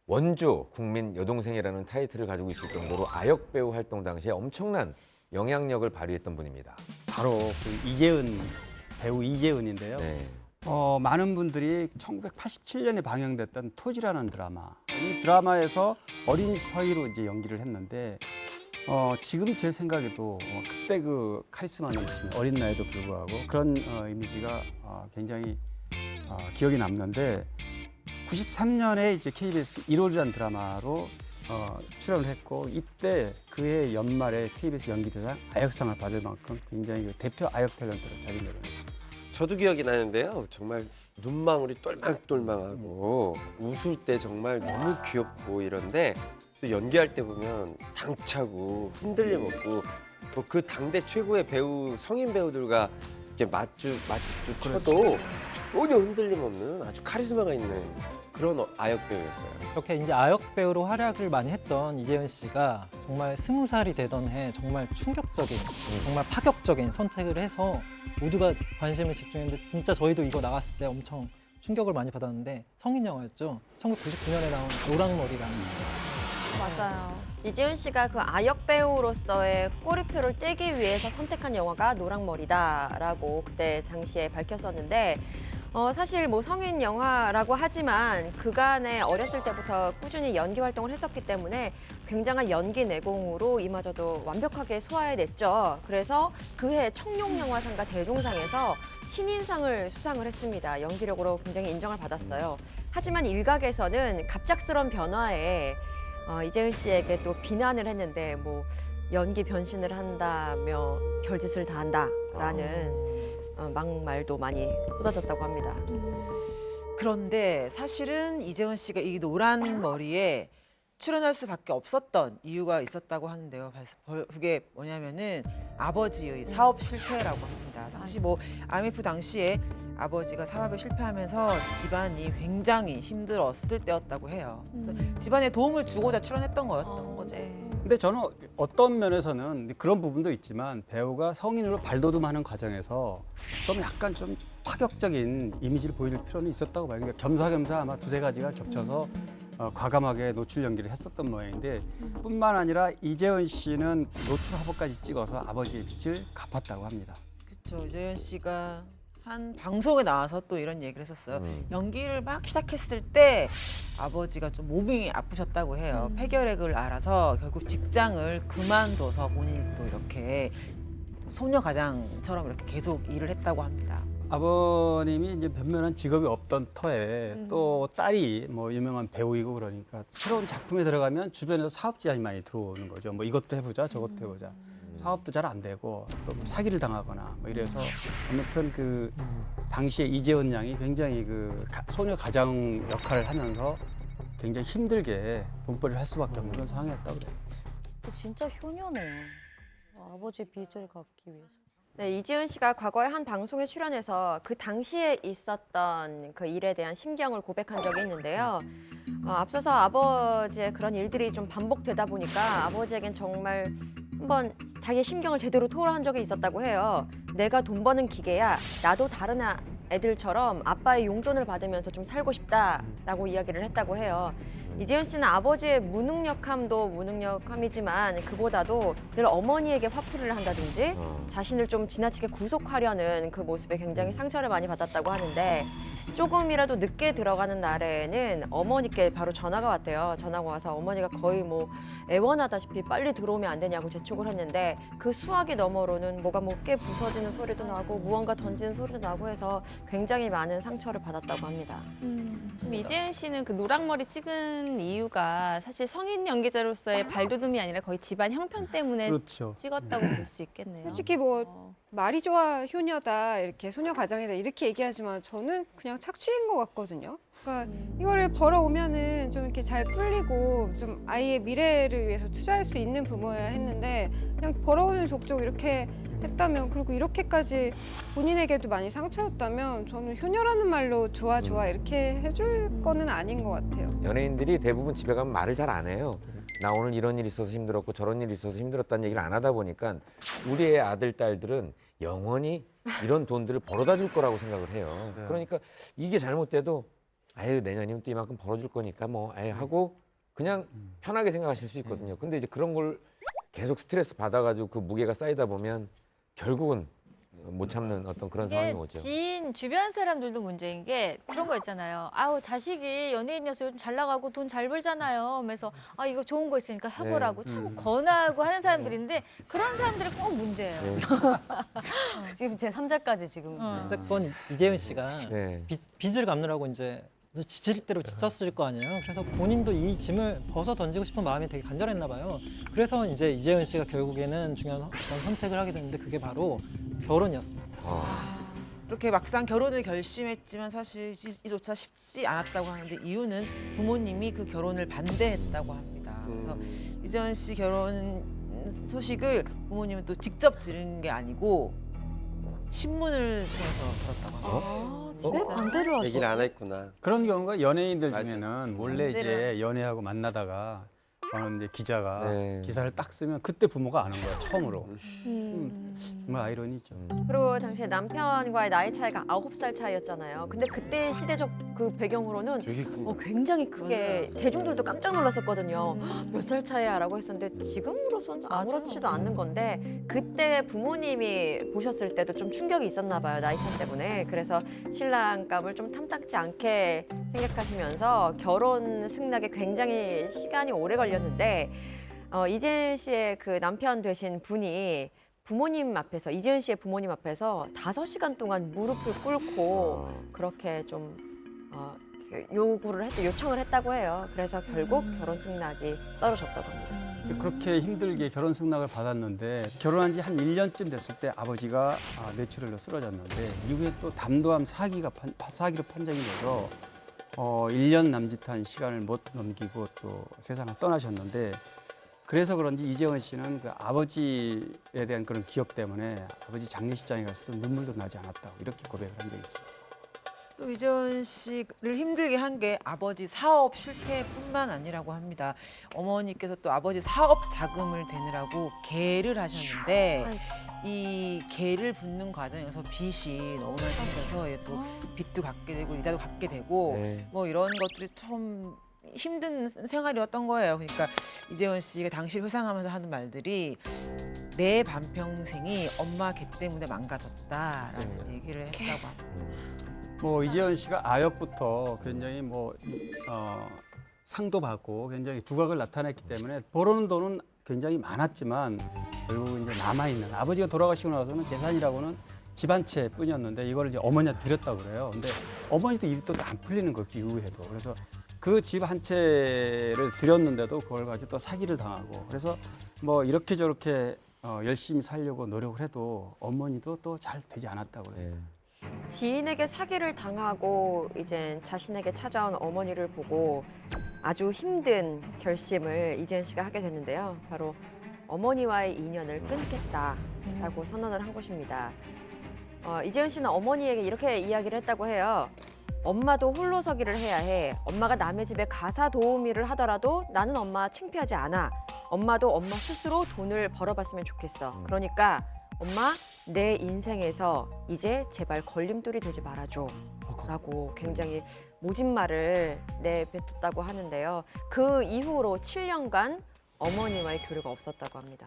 Speaker 1: 원조 국민 여동생이라는 타이틀을 가지고 있을 정도로 아역 배우 활동 당시에 엄청난 영향력을 발휘했던 분입니다.
Speaker 8: 바로 그 이재은 배우 이재은인데요.
Speaker 1: 네.
Speaker 8: 많은 분들이 1987년에 방영됐던 토지라는 드라마, 이 드라마에서 어린 서희로 이제 연기를 했는데 지금 제 생각에도 그때 그 카리스마 넘치는 어린 나이도 불구하고 그런 이미지가 굉장히 기억에 남는데 93년에 이제 KBS 1월이라는 드라마로 출연을 했고 이때 그해 연말에 KBS 연기대상 아역상을 받을 만큼 굉장히 대표 아역 탤런트로 자리매김했습니다.
Speaker 7: 저도 기억이 나는데요. 정말 눈망울이 똘망똘망하고 웃을 때 정말 너무 귀엽고 이런데 또 연기할 때 보면 당차고 흔들림 없고 뭐 그 당대 최고의 배우 성인 배우들과 이렇게 맞주 쳐도 전혀 흔들림 없는 아주 카리스마가 있는 그런 아역 배우였어요.
Speaker 4: 이렇게 이제 아역 배우로 활약을 많이 했던 이재은 씨가 정말 20살이 되던 해 정말 충격적인, 정말 파격적인 선택을 해서 모두가 관심을 집중했는데 진짜 저희도 이거 나갔을 때 엄청 충격을 많이 받았는데 성인 영화였죠. 1999년에 나온 노랑머리라는.
Speaker 2: 맞아요.
Speaker 5: 이재은 씨가 그 아역 배우로서의 꼬리표를 떼기 위해서 선택한 영화가 노랑머리다라고 그때 당시에 밝혔었는데 사실 뭐 성인 영화라고 하지만 그간에 어렸을 때부터 꾸준히 연기 활동을 했었기 때문에 굉장한 연기 내공으로 이마저도 완벽하게 소화해냈죠. 그래서 그해 청룡영화상과 대종상에서 신인상을 수상을 했습니다. 연기력으로 굉장히 인정을 받았어요. 하지만 일각에서는 갑작스런 변화에 이재은 씨에게 또 비난을 했는데 뭐 연기 변신을 한다며 별짓을 다 한다라는 막말도 많이 쏟아졌다고 합니다.
Speaker 3: 그런데 사실은 이재원 씨가 이 노란 머리에 출연할 수밖에 없었던 이유가 있었다고 하는데요. 그게 뭐냐면은 아버지의 사업 실패라고 합니다. 당시 뭐 IMF 당시에 아버지가 사업에 실패하면서 집안이 굉장히 힘들었을 때였다고 해요. 집안에 도움을 주고자 출연했던 거였던 거죠.
Speaker 8: 근데 저는 어떤 면에서는 그런 부분도 있지만 배우가 성인으로 발돋움하는 과정에서 좀 약간 좀 파격적인 이미지를 보여줄 필요는 있었다고 봐요. 그러니까 겸사겸사 아마 두세 가지가 겹쳐서 과감하게 노출 연기를 했었던 모양인데 뿐만 아니라 이재은 씨는 노출 화보까지 찍어서 아버지의 빚을 갚았다고 합니다.
Speaker 3: 그렇죠. 이재은 씨가 한 방송에 나와서 또 이런 얘기를 했었어요. 연기를 막 시작했을 때 아버지가 좀 몸이 아프셨다고 해요. 폐결핵을 앓아서 결국 직장을 그만둬서 본인이 또 이렇게 소녀 가장처럼 이렇게 계속 일을 했다고 합니다.
Speaker 8: 아버님이 이제 변변한 직업이 없던 터에 또 딸이 뭐 유명한 배우이고 그러니까 새로운 작품에 들어가면 주변에서 사업 제안이 많이 들어오는 거죠. 뭐 이것도 해보자, 저것도 해보자. 사업도 잘 안 되고 또 뭐 사기를 당하거나 뭐 이래서 아무튼 그 당시에 이재원 양이 굉장히 그 소녀 가장 역할을 하면서 굉장히 힘들게 돈벌이를 할 수밖에 없는 그런 상황이었다고 그래요.
Speaker 6: 진짜 효녀네요. 아버지 빚을 갚기 위해서.
Speaker 5: 네, 이지은 씨가 과거에 한 방송에 출연해서 그 당시에 있었던 그 일에 대한 심경을 고백한 적이 있는데요. 앞서서 아버지의 그런 일들이 좀 반복되다 보니까 아버지에겐 정말 한번 자기의 심경을 제대로 토로한 적이 있었다고 해요. 내가 돈 버는 기계야. 나도 다른 애들처럼 아빠의 용돈을 받으면서 좀 살고 싶다라고 이야기를 했다고 해요. 이재현 씨는 아버지의 무능력함도 무능력함이지만 그보다도 늘 어머니에게 화풀이를 한다든지 자신을 좀 지나치게 구속하려는 그 모습에 굉장히 상처를 많이 받았다고 하는데 조금이라도 늦게 들어가는 날에는 어머니께 바로 전화가 왔대요. 전화가 와서 어머니가 거의 뭐 애원하다시피 빨리 들어오면 안 되냐고 재촉을 했는데 그 수화기 너머로는 뭐가 뭐 깨 부서지는 소리도 나고 무언가 던지는 소리도 나고 해서 굉장히 많은 상처를 받았다고 합니다.
Speaker 2: 그럼 이재은 씨는 그 노랑머리 찍은 이유가 사실 성인 연기자로서의 발돋움이 아니라 거의 집안 형편 때문에
Speaker 8: 그렇죠.
Speaker 2: 찍었다고 볼 수 있겠네요.
Speaker 10: 솔직히 뭐 말이 좋아 효녀다 이렇게 소녀 가장이다 이렇게 얘기하지만 저는 그냥 착취인 것 같거든요. 그러니까 이거를 벌어오면은 좀 이렇게 잘 풀리고 좀 아이의 미래를 위해서 투자할 수 있는 부모여야 했는데 그냥 벌어오는 족족 이렇게 했다면 그리고 이렇게까지 본인에게도 많이 상처였다면 저는 효녀라는 말로 좋아 이렇게 해줄 거는 아닌 것 같아요.
Speaker 1: 연예인들이 대부분 집에 가면 말을 잘 안 해요. 나 오늘 이런 일이 있어서 힘들었고 저런 일이 있어서 힘들었다는 얘기를 안 하다 보니까 우리의 아들, 딸들은 영원히 이런 돈들을 벌어다 줄 거라고 생각을 해요. 그러니까 이게 잘못돼도 아유 내년이면 또 이만큼 벌어줄 거니까 뭐 아유 하고 그냥 편하게 생각하실 수 있거든요. 근데 이제 그런 걸 계속 스트레스 받아가지고 그 무게가 쌓이다 보면 결국은 못 참는 어떤 그런 상황이
Speaker 13: 이게
Speaker 1: 오죠.
Speaker 13: 지인 주변 사람들도 문제인 게 그런 거 있잖아요. 아우 자식이 연예인이어서 요즘 잘 나가고 돈 잘 벌잖아요. 그래서 아 이거 좋은 거 있으니까 해보라고 참 권하고 하는 사람들인데 그런 사람들이 꼭 문제예요.
Speaker 6: 지금 제 3자까지 지금.
Speaker 4: 어쨌건 이재은 씨가
Speaker 1: 네.
Speaker 4: 빚을 갚느라고 이제 지칠 대로 지쳤을 거 아니에요. 그래서 본인도 이 짐을 벗어 던지고 싶은 마음이 되게 간절했나 봐요. 그래서 이제 이재은 씨가 결국에는 중요한 어떤 선택을 하게 됐는데 그게 바로 결혼이었습니다.
Speaker 3: 그렇게 막상 결혼을 결심했지만 사실 이조차 쉽지 않았다고 하는데 이유는 부모님이 그 결혼을 반대했다고 합니다. 그래서 이재원 씨 결혼 소식을 부모님은 또 직접 들은 게 아니고 신문을 통해서 들었다고 합니다.
Speaker 6: 왜 반대를 하셨어요?
Speaker 7: 얘기를 안 했구나.
Speaker 8: 그런 경우가 연예인들
Speaker 7: 맞아.
Speaker 8: 중에는 원래 이제 연애하고 만나다가 어느 이제 기자가
Speaker 1: 네.
Speaker 8: 기사를 딱 쓰면 그때 부모가 아는 거야 처음으로. 정말 아이러니죠.
Speaker 5: 그리고 당시에 남편과의 나이 차이가 9살 차이였잖아요. 근데 그때 시대적 그 배경으로는
Speaker 7: 되게 큰 거.
Speaker 5: 굉장히 크게 대중들도 깜짝 놀랐었거든요. 몇 살 차이야 라고 했었는데 지금으로서는 아무렇지도 않는 건데 그때 부모님이 보셨을 때도 좀 충격이 있었나 봐요. 나이 차 때문에. 그래서 신랑감을 좀 탐탁지 않게 생각하시면서 결혼 승낙에 굉장히 시간이 오래 걸렸는데 이재은 씨의 그 남편 되신 분이 부모님 앞에서 이재은 씨의 부모님 앞에서 5시간 동안 무릎을 꿇고 그렇게 좀 요청을 했다고 해요. 그래서 결국 결혼 승낙이 떨어졌다고 합니다.
Speaker 8: 이제 그렇게 힘들게 결혼 승낙을 받았는데 결혼한 지 한 1년쯤 됐을 때 아버지가 뇌출혈로 쓰러졌는데 이후에 또 담도암 사기로 판정이 돼서 1년 남짓한 시간을 못 넘기고 또 세상을 떠나셨는데 그래서 그런지 이재원 씨는 그 아버지에 대한 그런 기억 때문에 아버지 장례식장에 갔을 때 눈물도 나지 않았다고 이렇게 고백을 한 적이 있어요.
Speaker 3: 또 이재원 씨를 힘들게 한 게 아버지 사업 실패뿐만 아니라고 합니다. 어머니께서 또 아버지 사업 자금을 대느라고 계를 하셨는데 이 계를 붓는 과정에서 빚이 너무 많이 생겨서 또 빚도 갚게 되고 이자도 갚게 되고
Speaker 1: 네.
Speaker 3: 뭐 이런 것들이 참 힘든 생활이었던 거예요. 그러니까 이재원 씨가 당시를 회상하면서 하는 말들이 내 반평생이 엄마 개 때문에 망가졌다라는 얘기를 했다고 합니다.
Speaker 8: 뭐 이재현 씨가 아역부터 굉장히 상도 받고 굉장히 두각을 나타냈기 때문에 벌어오는 돈은 굉장히 많았지만 결국 이제 남아 있는 아버지가 돌아가시고 나서는 재산이라고는 집 한 채뿐이었는데 이걸 이제 어머니한테 드렸다고 그래요. 근데 어머니도 일이 또 안 풀리는 거 그 이후에도 그래서 그 집 한 채를 드렸는데도 그걸 가지고 또 사기를 당하고 그래서 뭐 이렇게 저렇게 열심히 살려고 노력을 해도 어머니도 또 잘 되지 않았다고 그래요.
Speaker 5: 지인에게 사기를 당하고 이제 자신에게 찾아온 어머니를 보고 아주 힘든 결심을 이재현 씨가 하게 됐는데요. 바로 어머니와의 인연을 끊겠다라고 선언을 한 것입니다. 이재현 씨는 어머니에게 이렇게 이야기를 했다고 해요. 엄마도 홀로서기를 해야 해. 엄마가 남의 집에 가사 도우미를 하더라도 나는 엄마 창피하지 않아. 엄마도 엄마 스스로 돈을 벌어봤으면 좋겠어. 그러니까 엄마 내 인생에서 이제 제발 걸림돌이 되지 말아줘 라고 굉장히 모진 말을 내뱉었다고 하는데요. 그 이후로 7년간 어머니와의 교류가 없었다고 합니다.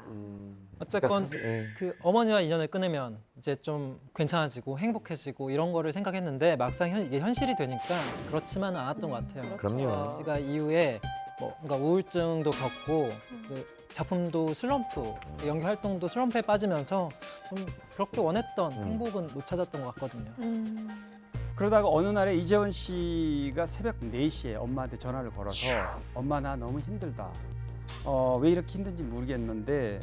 Speaker 4: 어쨌건 그 어머니와 인연을 끊으면 이제 좀 괜찮아지고 행복해지고 이런 거를 생각했는데 막상 이게 현실이 되니까 그렇지만은 않았던 것 같아요.
Speaker 1: 그럼요.
Speaker 4: 씨가 이후에 뭔가 우울증도 겪고 그 작품도 슬럼프, 연기 활동도 슬럼프에 빠지면서 좀 그렇게 원했던 행복은 못 찾았던 것 같거든요.
Speaker 8: 그러다가 어느 날에 이재원 씨가 새벽 4시에 엄마한테 전화를 걸어서 엄마 나 너무 힘들다. 왜 이렇게 힘든지 모르겠는데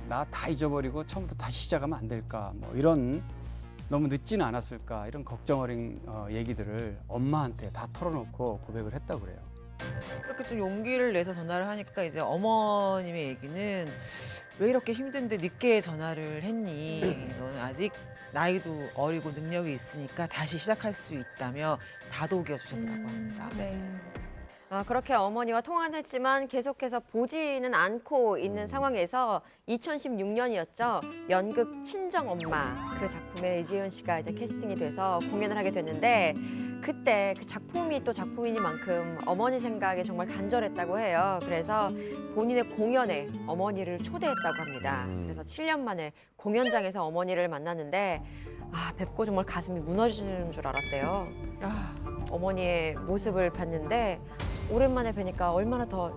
Speaker 8: 나 다 잊어버리고 처음부터 다시 시작하면 안 될까 뭐 이런 너무 늦지는 않았을까 이런 걱정 어린 얘기들을 엄마한테 다 털어놓고 고백을 했다고 그래요.
Speaker 3: 그렇게 좀 용기를 내서 전화를 하니까 이제 어머님의 얘기는 왜 이렇게 힘든데 늦게 전화를 했니? 너는 아직 나이도 어리고 능력이 있으니까 다시 시작할 수 있다며 다독여 주셨다고 합니다.
Speaker 5: 그렇게 어머니와 통화는 했지만 계속해서 보지는 않고 있는 상황에서 2016년이었죠. 연극 친정엄마 그 작품에 이재현 씨가 이제 캐스팅이 돼서 공연을 하게 됐는데 그때 그 작품이 또 작품이니만큼 어머니 생각에 정말 간절했다고 해요. 그래서 본인의 공연에 어머니를 초대했다고 합니다. 그래서 7년 만에 공연장에서 어머니를 만났는데 뵙고 정말 가슴이 무너지는 줄 알았대요. 어머니의 모습을 봤는데 오랜만에 뵈니까 얼마나 더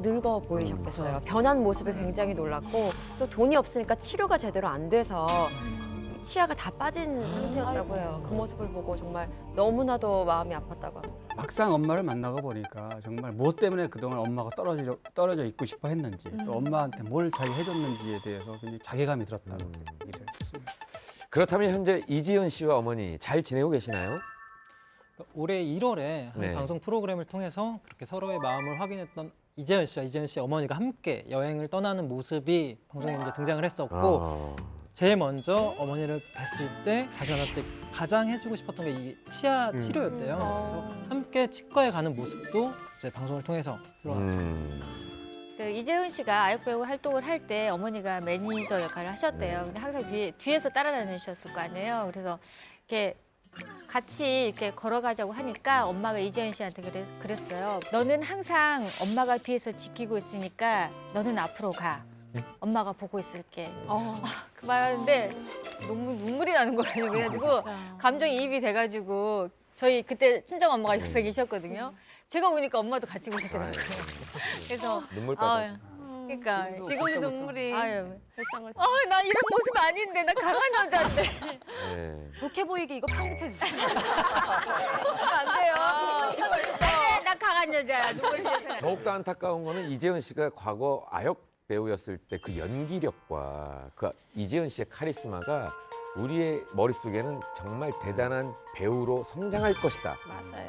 Speaker 5: 늙어 보이셨겠어요. 변한 모습에 굉장히 놀랐고 또 돈이 없으니까 치료가 제대로 안 돼서 치아가 다 빠진 상태였다고 해요. 그 모습을 보고 정말 너무나도 마음이 아팠다고 합니다.
Speaker 8: 막상 엄마를 만나고 보니까 정말 무엇 때문에 그동안 엄마가 떨어져 있고 싶어 했는지 또 엄마한테 뭘 잘 해줬는지에 대해서 굉장히 자괴감이 들었다고 얘기를 했습니다.
Speaker 1: 그렇다면 현재 이지연 씨와 어머니 잘 지내고 계시나요?
Speaker 4: 올해 1월에 한
Speaker 1: 네.
Speaker 4: 방송 프로그램을 통해서 그렇게 서로의 마음을 확인했던 이재현 씨와 이재현 씨 어머니가 함께 여행을 떠나는 모습이 방송에 이제 등장을 했었고 제일 먼저 어머니를 뵀을 때 다시 만났을 때 가장 해주고 싶었던 게 이 치아 치료였대요. 그래서 함께 치과에 가는 모습도 이제 방송을 통해서 들어왔습니다.
Speaker 13: 그 이재훈 씨가 아역 배우 활동을 할 때 어머니가 매니저 역할을 하셨대요. 근데 항상 뒤에서 따라다니셨을 거 아니에요. 그래서 이렇게 같이 이렇게 걸어가자고 하니까 엄마가 이재현 씨한테 그랬어요. 너는 항상 엄마가 뒤에서 지키고 있으니까 너는 앞으로 가. 엄마가 보고 있을게. 그 말하는데 너무 눈물이 나는 거예요. 그래가지고 감정이입이 돼가지고 저희 그때 친정 엄마가 옆에 계셨거든요. 제가 오니까 엄마도 같이 보시더라고요. 그래서
Speaker 1: 눈물 빠져.
Speaker 13: 그러니까 지금도 눈물이. 나
Speaker 2: 불쌍할
Speaker 13: 이런 모습 아닌데 나 강한 여자인데.
Speaker 1: 네.
Speaker 6: 독해 보이게 이거 편집해 주세요.
Speaker 3: 안 돼요.
Speaker 13: 나 강한 여자야. 눈물 흘려서.
Speaker 1: 더욱더 안타까운 거는 이재현 씨가 과거 아역 배우였을 때 그 연기력과 그 이재현 씨의 카리스마가 우리의 머릿속에는 정말 대단한 배우로 성장할 것이다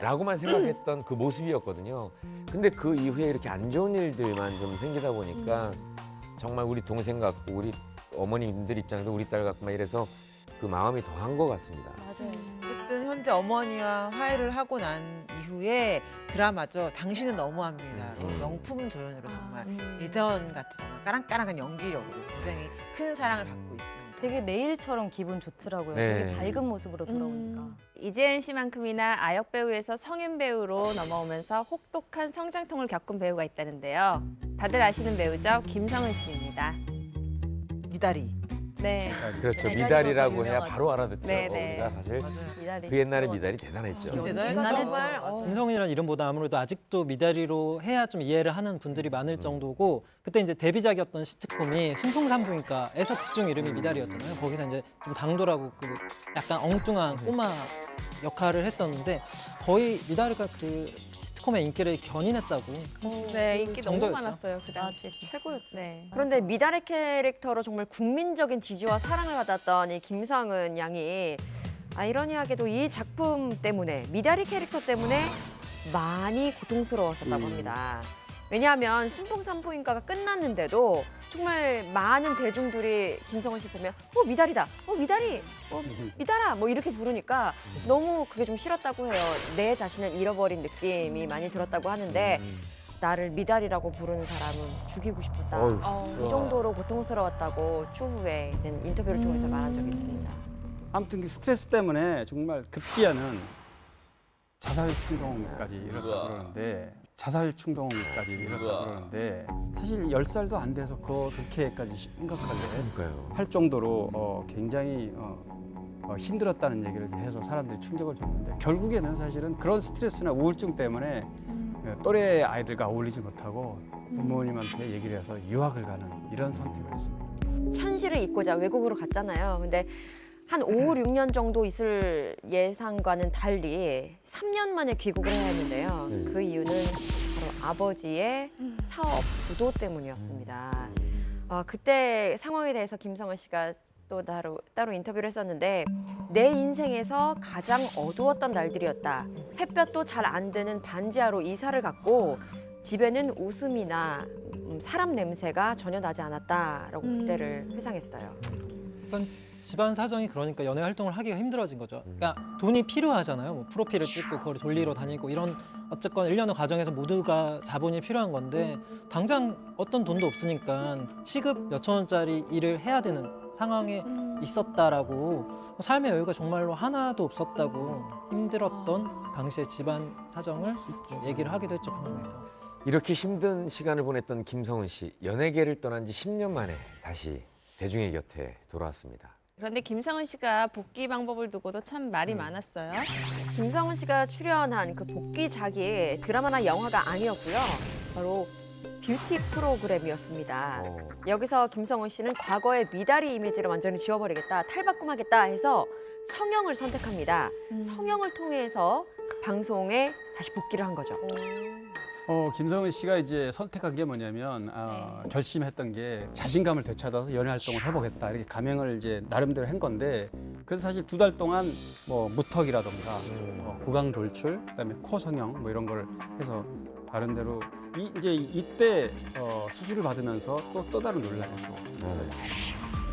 Speaker 1: 라고만 생각했던 그 모습이었거든요. 근데 그 이후에 이렇게 안 좋은 일들만 좀 생기다 보니까 정말 우리 동생 같고 우리 어머님들 입장에서 우리 딸 같고 막 이래서 그 마음이 더한 것 같습니다.
Speaker 3: 어쨌든 현재 어머니와 화해를 하고 난 이후에 드라마죠. 당신은 너무합니다. 명품 조연으로 정말 예전 같은 정말 까랑까랑한 연기력으로 굉장히 큰 사랑을 받고 있습니다.
Speaker 6: 되게 내일처럼 기분 좋더라고요.
Speaker 1: 네.
Speaker 6: 되게 밝은 모습으로 돌아오니까.
Speaker 2: 이재은 씨만큼이나 아역 배우에서 성인 배우로 넘어오면서 혹독한 성장통을 겪은 배우가 있다는데요. 다들 아시는 배우죠? 김성은 씨입니다.
Speaker 3: 미다리.
Speaker 2: 네.
Speaker 1: 그렇죠.
Speaker 5: 미다리가
Speaker 1: 미달이라고
Speaker 5: 더
Speaker 1: 해야
Speaker 5: 유명하죠.
Speaker 1: 바로 알아듣죠.
Speaker 2: 네네.
Speaker 1: 우리가 사실
Speaker 5: 미달이
Speaker 1: 그 옛날에 미달이 대단했죠.
Speaker 5: 대단했죠.
Speaker 4: 김성훈이라는 이름보다 아무래도 아직도 미다리로 해야 좀 이해를 하는 분들이 많을 정도고 그때 이제 데뷔작이었던 시트콤이 순풍산부인과에서 극중 이름이 미다리였잖아요. 거기서 이제 좀 당돌하고 그 약간 엉뚱한 꼬마 역할을 했었는데 거의 미다리가 그 시트콤의 인기를 견인했다고.
Speaker 2: 네, 인기 너무
Speaker 4: 정도였죠.
Speaker 2: 많았어요. 그 당시에.
Speaker 5: 최고였죠.
Speaker 2: 네.
Speaker 5: 그런데 미달의 캐릭터로 정말 국민적인 지지와 사랑을 받았던 이 김성은 양이 아이러니하게도 이 작품 때문에 미달의 캐릭터 때문에 많이 고통스러웠었다고 합니다. 왜냐하면 순풍산부인과가 끝났는데도 정말 많은 대중들이 김성은 씨 보면 미달이다, 미달이, 미달아 뭐 이렇게 부르니까 너무 그게 좀 싫었다고 해요. 내 자신을 잃어버린 느낌이 많이 들었다고 하는데 나를 미달이라고 부르는 사람은 죽이고 싶었다. 이 정도로 고통스러웠다고 추후에 이제 인터뷰를 통해서 말한 적이 있습니다.
Speaker 8: 아무튼 그 스트레스 때문에 정말 급기야는 자살 충동까지 이뤘다고 그러는데 사실 10살도 안 돼서 그렇게까지 심각하게 할 정도로 굉장히 힘들었다는 얘기를 해서 사람들이 충격을 줬는데 결국에는 사실은 그런 스트레스나 우울증 때문에 또래 아이들과 어울리지 못하고 부모님한테 얘기를 해서 유학을 가는 이런 선택을 했습니다.
Speaker 5: 현실을 잊고자 외국으로 갔잖아요. 근데 한 5, 6년 정도 있을 예상과는 달리 3년 만에 귀국을 해야 했는데요. 그 이유는 바로 아버지의 사업 부도 때문이었습니다. 그때 상황에 대해서 김성은 씨가 또 따로 인터뷰를 했었는데 내 인생에서 가장 어두웠던 날들이었다. 햇볕도 잘 안 드는 반지하로 이사를 갔고 집에는 웃음이나 사람 냄새가 전혀 나지 않았다라고 그때를 회상했어요.
Speaker 4: 집안 사정이 그러니까 연애 활동을 하기가 힘들어진 거죠. 그러니까 돈이 필요하잖아요. 뭐 프로필을 찍고 그걸 돌리러 다니고 이런 어쨌건 일련의 과정에서 모두가 자본이 필요한 건데 당장 어떤 돈도 없으니까 시급 몇천 원짜리 일을 해야 되는 상황에 있었다라고 삶의 여유가 정말로 하나도 없었다고 힘들었던 당시의 집안 사정을 얘기를 하기도 했죠, 방송에서.
Speaker 1: 이렇게 힘든 시간을 보냈던 김성은 씨, 연예계를 떠난 지 10년 만에 다시 대중의 곁에 돌아왔습니다.
Speaker 2: 그런데 김성은 씨가 복귀 방법을 두고도 참 말이 많았어요.
Speaker 5: 김성은 씨가 출연한 그 복귀작이 드라마나 영화가 아니었고요. 바로 뷰티 프로그램이었습니다. 여기서 김성은 씨는 과거의 미다리 이미지를 완전히 지워버리겠다, 탈바꿈하겠다 해서 성형을 선택합니다. 성형을 통해서 방송에 다시 복귀를 한 거죠.
Speaker 8: 김성은 씨가 이제 선택한 게 뭐냐면 결심했던 게 자신감을 되찾아서 연애 활동을 해보겠다 이렇게 가명을 이제 나름대로 한 건데 그래서 사실 2달 동안 뭐 무턱이라던가 구강 돌출, 그다음에 코 성형 뭐 이런 걸 해서 나름대로 이제 이때 수술을 받으면서 또 다른 논란이 또.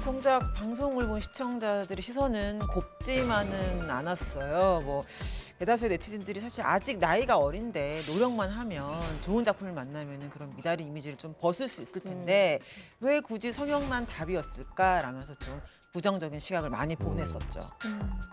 Speaker 3: 정작 방송을 본 시청자들의 시선은 곱지만은 않았어요. 뭐 대다수의 네티즌들이 사실 아직 나이가 어린데 노력만 하면 좋은 작품을 만나면은 그런 미다리 이미지를 좀 벗을 수 있을 텐데 왜 굳이 성형만 답이었을까라면서 좀 부정적인 시각을 많이 보냈었죠.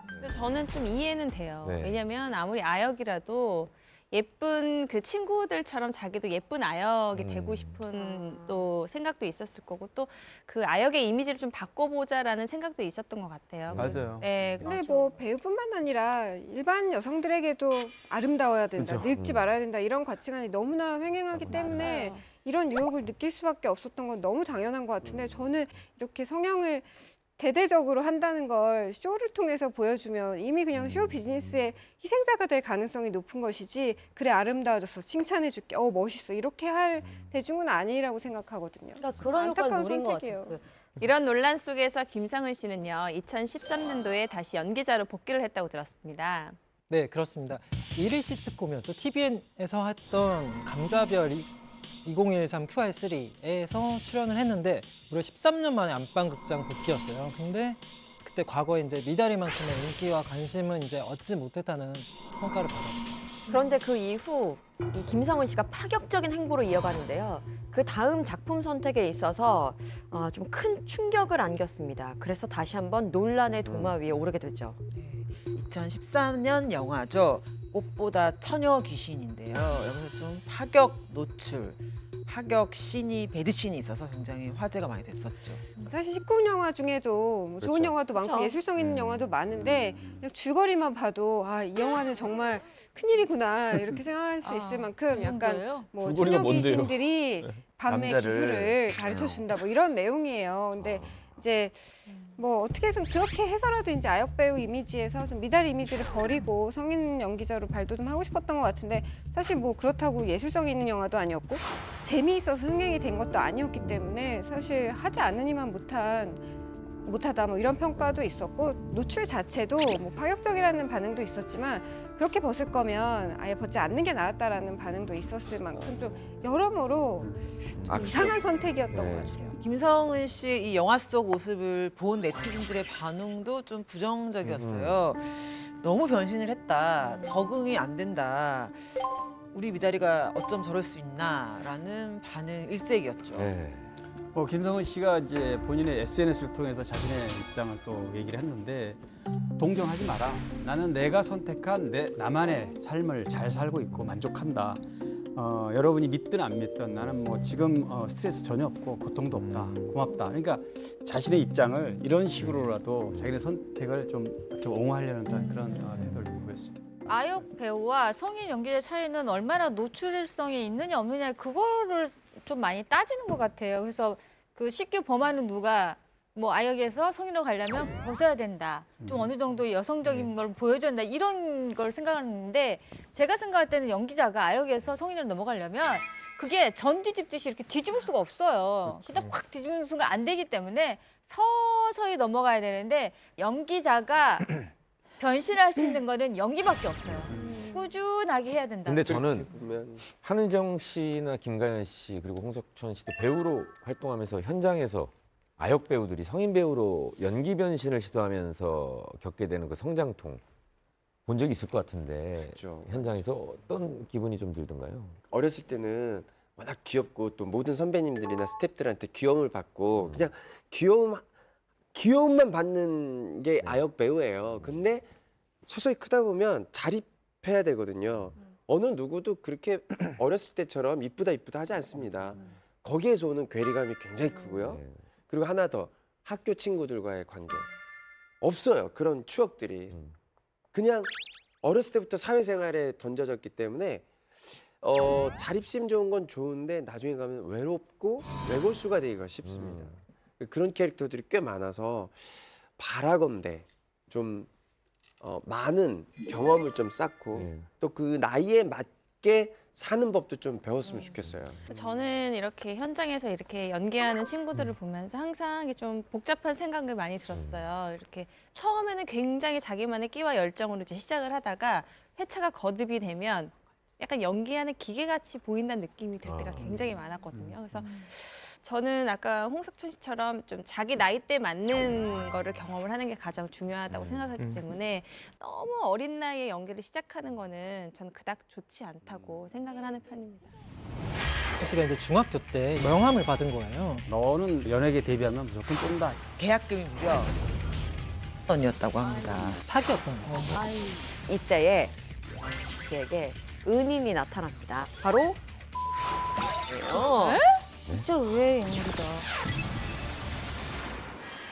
Speaker 2: 근데 저는 좀 이해는 돼요.
Speaker 1: 네.
Speaker 2: 왜냐면 아무리 아역이라도 예쁜 그 친구들처럼 자기도 예쁜 아역이 되고 싶은 또 생각도 있었을 거고 또 그 아역의 이미지를 좀 바꿔보자라는 생각도 있었던 것 같아요.
Speaker 11: 맞아요.
Speaker 2: 네,
Speaker 10: 근데 뭐 배우뿐만 아니라 일반 여성들에게도 아름다워야 된다,
Speaker 11: 그쵸.
Speaker 10: 늙지 말아야 된다 이런 가치관이 너무나 횡행하기 때문에 이런 유혹을 느낄 수밖에 없었던 건 너무 당연한 것 같은데 저는 이렇게 성형을 대대적으로 한다는 걸 쇼를 통해서 보여주면 이미 그냥 쇼 비즈니스의 희생자가 될 가능성이 높은 것이지 그래 아름다워졌어 칭찬해줄게 멋있어 이렇게 할 대중은 아니라고 생각하거든요.
Speaker 5: 그러니까 그런 효과를
Speaker 10: 안타까운
Speaker 5: 노린 것
Speaker 10: 선택이에요.
Speaker 5: 같아요.
Speaker 2: 이런 논란 속에서 김성은 씨는요 2013년도에 다시 연기자로 복귀를 했다고 들었습니다.
Speaker 4: 네, 그렇습니다. 1일 시트콤이었죠. TVN에서 했던 감자별 2013 QI3에서 출연을 했는데 무려 13년 만에 안방극장 복귀였어요. 근데 그때 과거에 이제 미다리만큼의 인기와 관심은 이제 얻지 못했다는 평가를 받았죠.
Speaker 5: 그런데 그 이후 이 김성은 씨가 파격적인 행보로 이어가는데요. 그 다음 작품 선택에 있어서 좀 큰 충격을 안겼습니다. 그래서 다시 한번 논란의 도마 위에 오르게 되죠.
Speaker 3: 2013년 영화죠. 꽃보다 처녀 귀신인데요. 여기서 좀 파격 노출, 파격 씬이 배드씬이 있어서 굉장히 화제가 많이 됐었죠.
Speaker 14: 사실 19금 영화 중에도 뭐 좋은
Speaker 7: 그렇죠.
Speaker 14: 영화도 많고
Speaker 5: 그렇죠.
Speaker 14: 예술성 있는 영화도 많은데 그냥 줄거리만 봐도 아, 이 영화는 정말 큰일이구나 이렇게 생각할 수 있을 만큼
Speaker 13: 그
Speaker 14: 약간
Speaker 13: 정도예요?
Speaker 14: 뭐
Speaker 9: 줄거리가
Speaker 14: 처녀
Speaker 9: 뭔데요?
Speaker 14: 귀신들이 밤에
Speaker 11: 남자를.
Speaker 14: 기술을 가르쳐 준다 뭐 이런 내용이에요. 근데 이제 뭐 어떻게든 그렇게 해서라도 이제 아역 배우 이미지에서 좀 미달 이미지를 버리고 성인 연기자로 발도 좀 하고 싶었던 것 같은데 사실 뭐 그렇다고 예술성 있는 영화도 아니었고 재미있어서 흥행이 된 것도 아니었기 때문에 사실 하지 않으니만 못하다 뭐 이런 평가도 있었고 노출 자체도 뭐 파격적이라는 반응도 있었지만 그렇게 벗을 거면 아예 벗지 않는 게 나았다라는 반응도 있었을 만큼 좀 여러모로 좀 이상한 선택이었던 것 같아요.
Speaker 3: 김성은 씨의 이 영화 속 모습을 본 네티즌들의 반응도 좀 부정적이었어요. 너무 변신을 했다. 적응이 안 된다. 우리 미다리가 어쩜 저럴 수 있나라는 반응 일색이었죠.
Speaker 1: 네.
Speaker 8: 김성은 씨가 이제 본인의 SNS를 통해서 자신의 입장을 또 얘기를 했는데 동경하지 마라. 나는 내가 선택한 나만의 삶을 잘 살고 있고 만족한다. 여러분이 믿든 안 믿든 나는 뭐 지금 스트레스 전혀 없고 고통도 없다. 고맙다. 그러니까 자신의 입장을 이런 식으로라도 자기의 선택을 좀 이렇게 옹호하려는 그런 태도를 보였어요.
Speaker 13: 아역 배우와 성인 연기자 차이는 얼마나 노출성이 있느냐 없느냐 그거를 좀 많이 따지는 것 같아요. 그래서 그 쉽게 범하는 누가 뭐 아역에서 성인으로 가려면 벗어야 된다. 좀 어느 정도 여성적인 걸 보여줘야 된다. 이런 걸 생각하는데 제가 생각할 때는 연기자가 아역에서 성인으로 넘어가려면 그게 전 뒤집듯이 이렇게 뒤집을 수가 없어요. 그냥 확 뒤집는 순간 안 되기 때문에 서서히 넘어가야 되는데 연기자가 변신할 수 있는 거는 연기밖에 없어요. 꾸준하게 해야 된다.
Speaker 1: 근데 저는
Speaker 7: 보면
Speaker 1: 한은정 씨나 김가연 씨 그리고 홍석천 씨도 배우로 활동하면서 현장에서 아역 배우들이 성인 배우로 연기 변신을 시도하면서 겪게 되는 그 성장통 본 적이 있을 것 같은데
Speaker 7: 그렇죠.
Speaker 1: 현장에서 어떤 기분이 좀 들던가요?
Speaker 7: 어렸을 때는 워낙 귀엽고 또 모든 선배님들이나 스태프들한테 귀여움을 받고 그냥 귀여움만 받는 게 아역 배우예요. 근데 서서히 크다 보면 자립해야 되거든요. 어느 누구도 그렇게 어렸을 때처럼 이쁘다 하지 않습니다. 거기에서 오는 괴리감이 굉장히 크고요.
Speaker 1: 네.
Speaker 7: 그리고 하나 더 학교 친구들과의 관계 없어요. 그런 추억들이 그냥 어렸을 때부터 사회생활에 던져졌기 때문에 자립심 좋은 건 좋은데 나중에 가면 외롭고 외골수가 되기가 쉽습니다. 그런 캐릭터들이 꽤 많아서 바라건대 좀 많은 경험을 좀 쌓고 또 그 나이에 맞게 사는 법도 좀 배웠으면 좋겠어요.
Speaker 2: 저는 이렇게 현장에서 이렇게 연기하는 친구들을 보면서 항상 이게 좀 복잡한 생각을 많이 들었어요. 이렇게 처음에는 굉장히 자기만의 끼와 열정으로 이제 시작을 하다가 회차가 거듭이 되면 약간 연기하는 기계같이 보인다는 느낌이 들 때가 굉장히 많았거든요. 그래서 저는 아까 홍석천 씨처럼 좀 자기 나이대 맞는 거를 경험을 하는 게 가장 중요하다고 생각하기 때문에 너무 어린 나이에 연기를 시작하는 거는 저는 그닥 좋지 않다고 생각을 하는 편입니다.
Speaker 4: 씨가 이제 중학교 때 명함을 받은 거예요.
Speaker 8: 너는 연예계 데뷔하면 무조건 쏜다.
Speaker 3: 계약금이 무려 원이었다고 합니다.
Speaker 4: 사기였던 거예요.
Speaker 5: 이때에 씨에게 은인이 나타납니다. 바로
Speaker 6: 진짜 의외의 인물이다.